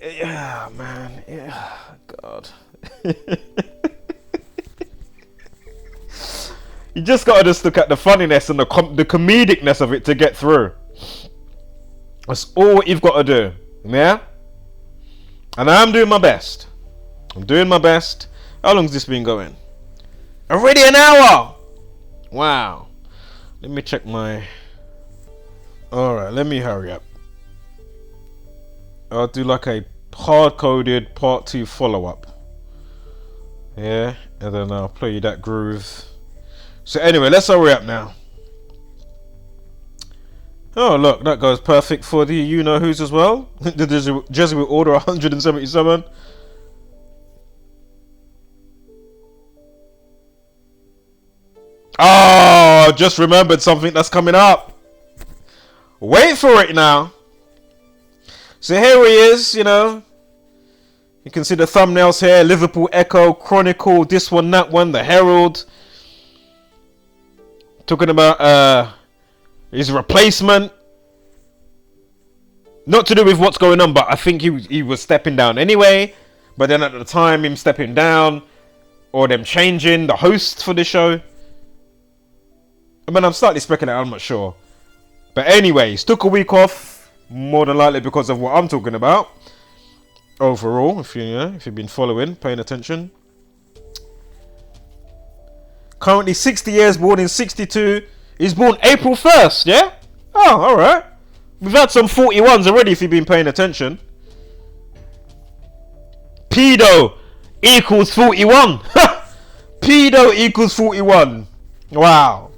yeah, man. Yeah, God. You just got to just look at the funniness and the comedicness of it to get through. That's all you've got to do. Yeah? And I'm doing my best. I'm doing my best. How long's this been going? Already an hour! Wow. Let me check my... Alright, let me hurry up. I'll do like a hard-coded part 2 follow-up. Yeah? And then I'll play you that groove. So anyway, let's hurry up now. Oh look, that goes perfect for the you-know-who's as well. The Jesuit Order 177. Oh, just remembered something that's coming up. Wait for it now. So here he is, you know. You can see the thumbnails here. Liverpool Echo, Chronicle, this one, that one, the Herald. Talking about his replacement. Not to do with what's going on, but I think he was stepping down anyway. But then at the time, him stepping down, or them changing the host for the show. I mean, I'm slightly speculating, I'm not sure. But anyways, took a week off, more than likely because of what I'm talking about. Overall, if you've been following, paying attention. Currently 60 years, born in 62. He's born April 1st, yeah? Oh, alright. We've had some 41s already if you've been paying attention. Pedo equals 41. Pedo equals 41. Wow.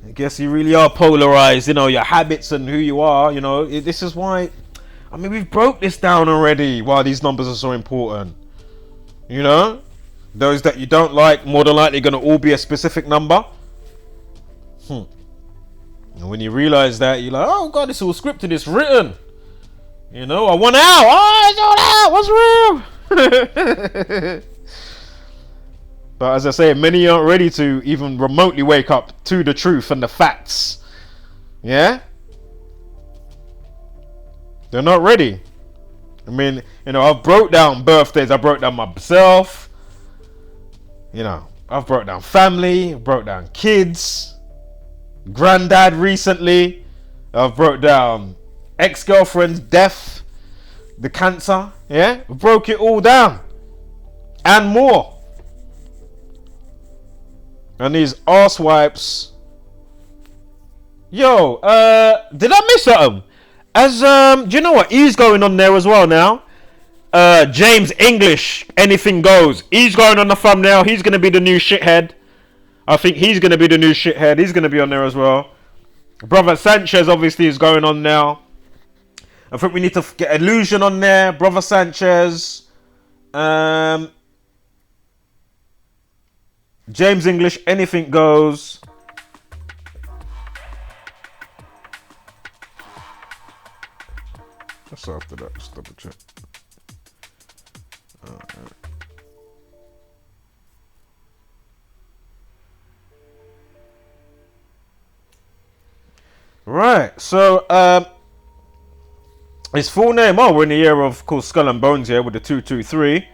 I guess you really are polarized, you know, your habits and who you are, you know. This is why, I mean, we've broke this down already, why these numbers are so important. You know? Those that you don't like, more than likely going to all be a specific number. And when you realize that, you're like, oh God, it's all scripted, it's written. You know, I want out. Oh, it's all out. What's real? But as I say, many aren't ready to even remotely wake up to the truth and the facts. Yeah? They're not ready. I mean, you know, I've broke down birthdays. I broke down myself. You know, I've broke down family. Broke down kids. Granddad recently. I've broke down ex-girlfriend's death. The cancer. Yeah? I broke it all down. And more. And these arse wipes. Yo, did I miss something? As do you know what? He's going on there as well now. James English, anything goes. He's going on the thumbnail. He's gonna be the new shithead. I think he's gonna be the new shithead. He's gonna be on there as well. Brother Sanchez obviously is going on now. I think we need to get Illusion on there. Brother Sanchez. James English, anything goes. Just after that, just double check. Right, so his full name. Oh, we're in the year of course Skull and Bones here with the 223.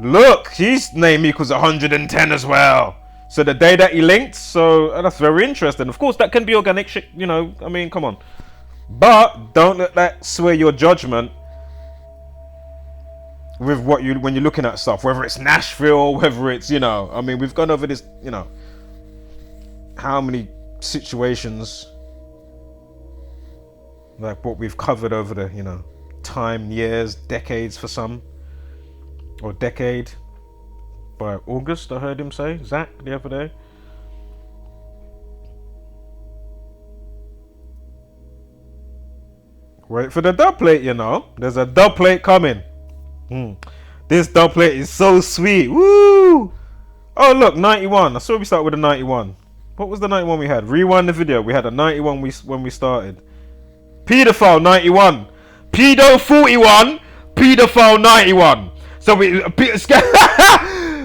Look, his name equals 110 as well. So the day that he linked, so that's very interesting. Of course, that can be organic shit, you know. I mean, come on. But don't let that sway your judgment with what you when you're looking at stuff. Whether it's Nashville, whether it's, you know. I mean, we've gone over this, you know, how many situations like what we've covered over the, you know, time, years, decades for some, or decade. By August, I heard him say, Zach, the other day. Wait for the dub plate, you know. There's a dub plate coming. This dub plate is so sweet. Woo! Oh, look, 91. I saw we start with a 91. What was the 91 we had? Rewind the video. We had a 91 when we started. Pedophile 91. Pedo 41. Pedophile 91. So we...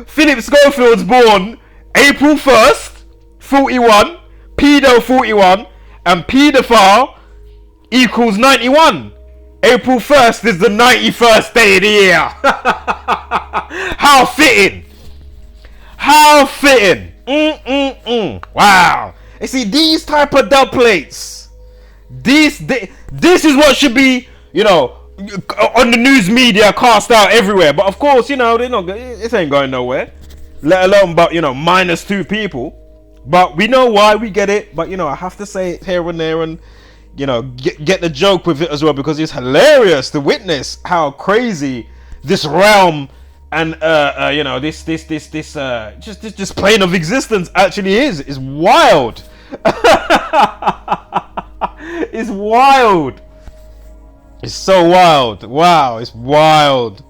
Phillip Schofield's born April 1st, 41. Pedo 41. And pedophile equals 91. April 1st is the 91st day of the year. How fitting. How fitting. Wow. You see, these type of dub plates, this is what should be, you know, on the news media, cast out everywhere. But of course, you know, they're not, it ain't going nowhere. Let alone, but, you know, -2 people. But we know why, we get it. But, you know, I have to say it here and there and, you know, get the joke with it as well, because it's hilarious to witness how crazy this realm and you know, this just plane of existence actually is wild. It's wild. It's so wild. Wow, it's wild.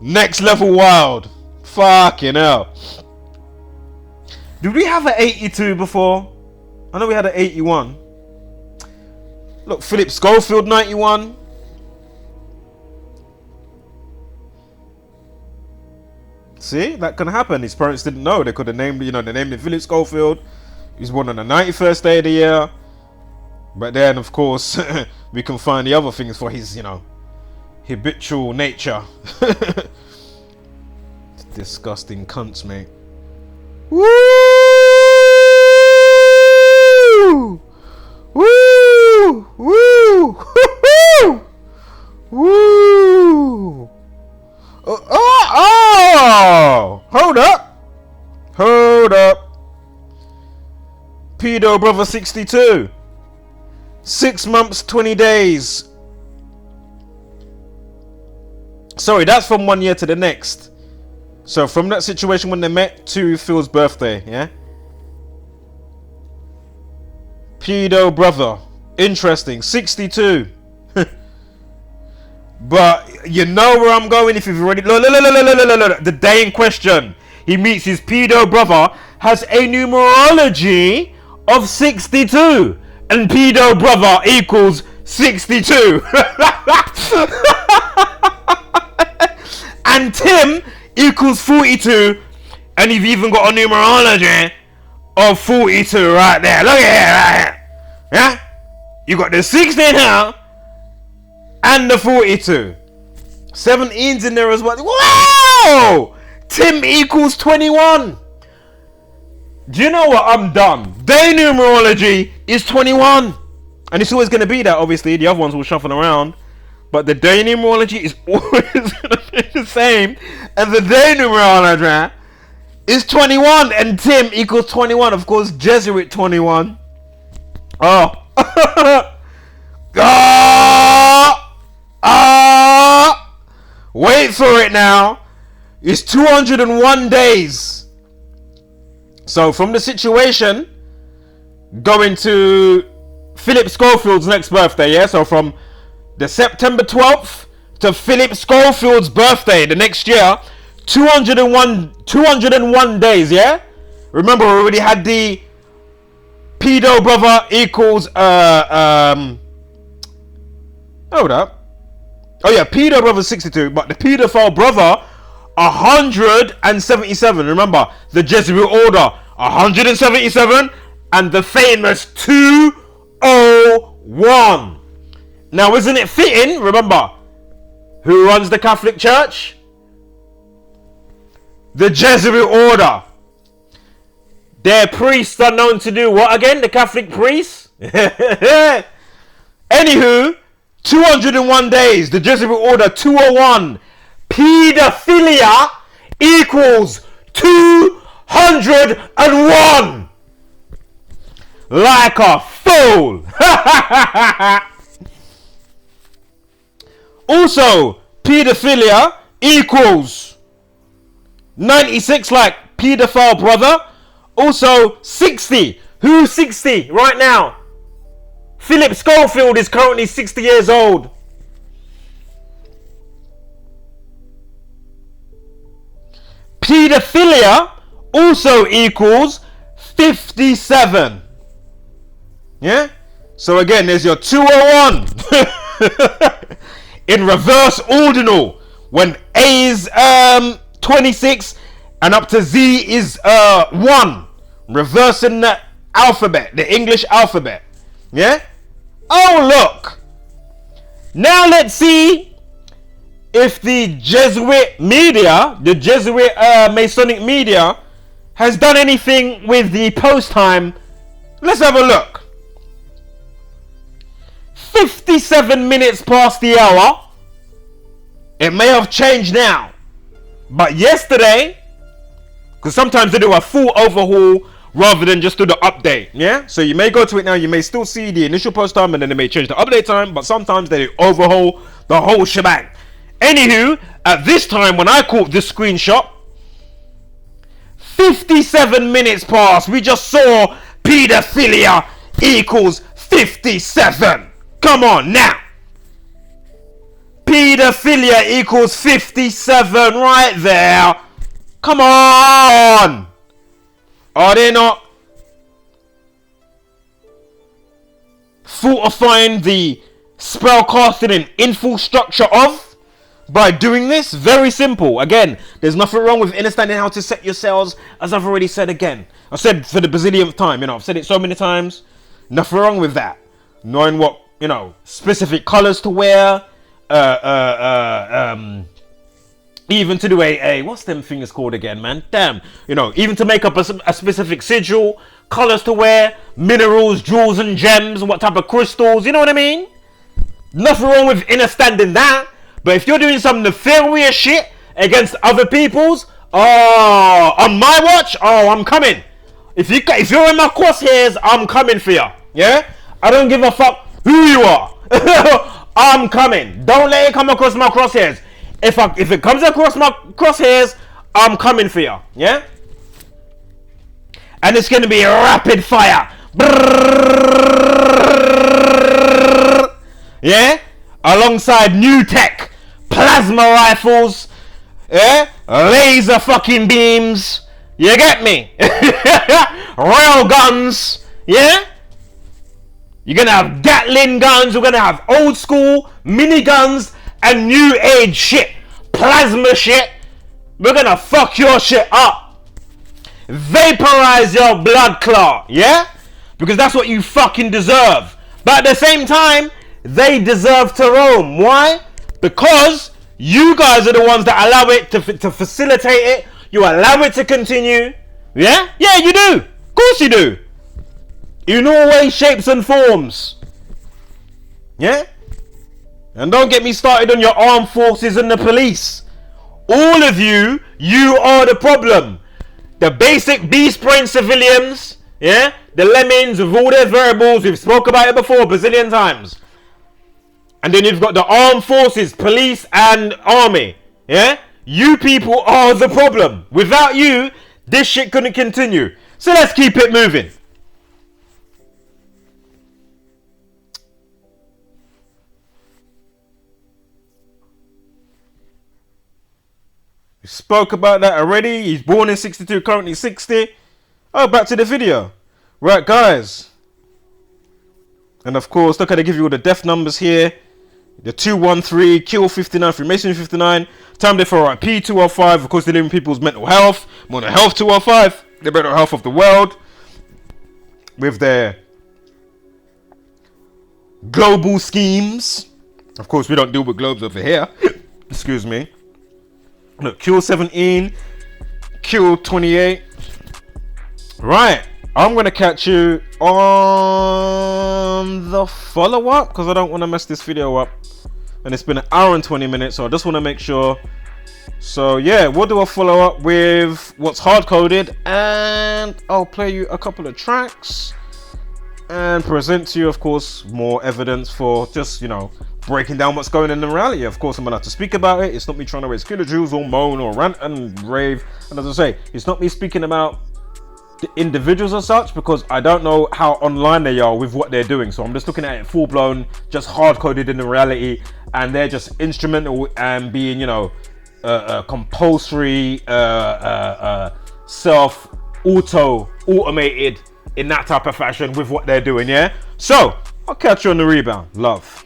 Next level wild. Fucking hell. Did we have an 82 before? I know we had an 81. Look, Phillip Schofield 91. See, that can happen. His parents didn't know. They could have named, you know, they named him Phillip Schofield. He was born on the 91st day of the year. But then, of course, we can find the other things for his, you know, habitual nature. Disgusting cunts, mate. Woo! Woo! Woo! Woo! Oh! Hold up! Hold up! Pedo brother 62. 6 months, 20 days. Sorry, that's from 1 year to the next. So from that situation when they met to Phil's birthday, yeah? Pedo brother. Interesting. 62. But you know where I'm going if you've already... Look, the day in question. He meets his pedo brother, has a numerology of 62. And pedo brother equals 62. And Tim equals 42. And you've even got a numerology of 42 right there. Look at it right here. Yeah? You got the 16 here and the 42. 17's in there as well. Whoa! Tim equals 21. Do you know what? I'm done. Day numerology is 21. And it's always going to be that, obviously. The other ones will shuffle around. But the day numerology is always going to be the same. And the day numerology is 21. And Tim equals 21. Of course, Jesuit 21. Oh. Wait for it now. It's 201 days. So from the situation going to Phillip Schofield's next birthday, yeah? So from the September 12th to Phillip Schofield's birthday the next year, 201 days, yeah? Remember, we already had the pedo brother equals hold up. Oh yeah, pedo brother 62, but the pedophile brother 177. Remember, the Jesuit order 177 and the famous 201. Now, isn't it fitting? Remember, who runs the Catholic Church? The Jesuit order. Their priests are known to do what again? The Catholic priests? Anywho, 201 days. The Jesuit order 201. Pedophilia equals 201. Like a fool. Also, pedophilia equals 96, like pedophile brother. Also, 60. Who's 60 right now? Phillip Schofield is currently 60 years old. Pedophilia also equals 57. Yeah? So again, there's your 201. In reverse ordinal. When A is 26 and up to Z is 1. Reversing the alphabet, the English alphabet. Yeah? Oh, look. Now let's see if the Jesuit media, the Jesuit Masonic media, has done anything with the post time. Let's have a look. 57 minutes past the hour. It may have changed now. But yesterday, because sometimes they do a full overhaul rather than just do the update. Yeah? So you may go to it now, you may still see the initial post time and then they may change the update time, but sometimes they overhaul the whole shebang. Anywho, at this time when I caught this screenshot, 57 minutes past, we just saw pedophilia equals 57. Come on now. Pedophilia equals 57 right there. Come on. Are they not fortifying the spellcasting and infrastructure of by doing this? Very simple. Again, there's nothing wrong with understanding how to set your cells, as I've already said again. I said for the bazillionth time, I've said it so many times. Nothing wrong with that. Knowing what, specific colors to wear, even to do a what's them things called again, man? Damn. Even to make up a specific sigil, colors to wear, minerals, jewels and gems, what type of crystals, you know what I mean? Nothing wrong with understanding that. But if you're doing some nefarious shit against other people's, on my watch, I'm coming. If you're in my crosshairs, I'm coming for you. Yeah? I don't give a fuck who you are. I'm coming. Don't let it come across my crosshairs. If it comes across my crosshairs, I'm coming for you. Yeah? And it's going to be rapid fire. Yeah? Alongside new tech, plasma rifles, yeah? Laser fucking beams. You get me? Rail guns. Yeah? You're going to have Gatling guns. We're going to have old school mini guns and new age shit. Plasma shit. We're going to fuck your shit up. Vaporize your blood clot. Yeah? Because that's what you fucking deserve. But at the same time, they deserve to roam. Why? Because you guys are the ones that allow it to facilitate it. You allow it to continue. Yeah? Yeah, you do. Of course you do. In all ways, shapes and forms. Yeah? And don't get me started on your armed forces and the police. All of you are the problem. The basic beast brain civilians, yeah? The lemmings with all their variables, we've spoke about it before a bazillion times. And then you've got the armed forces, police and army, yeah? You people are the problem. Without you, this shit couldn't continue. So let's keep it moving. We spoke about that already. He's born in 62, currently 60. Oh, back to the video. Right, guys. And of course, look how they give you all the death numbers here. The 213, kill 59, Freemason 59. Time there for P 205. Of course, they're living people's mental health. Mental health 205. The mental health of the world. With their global schemes. Of course, we don't deal with globes over here. Excuse me. Look, Q 17, Q 28, Right, I'm gonna catch you on the follow-up because I don't want to mess this video up. And it's been an hour and 20 minutes, so I just want to make sure. So yeah, we'll do a follow-up with what's hard-coded, and I'll play you a couple of tracks and present to you, of course, more evidence for just, you know, breaking down what's going on in reality. Of course, I'm gonna have to speak about it. It's not me trying to raise kilojoules or moan or rant and rave. And as I say, it's not me speaking about the individuals as such, because I don't know how online they are with what they're doing. So I'm just looking at it full blown, just hard coded in the reality, and they're just instrumental and being, you know, compulsory, automated in that type of fashion with what they're doing. Yeah. So I'll catch you on the rebound. Love.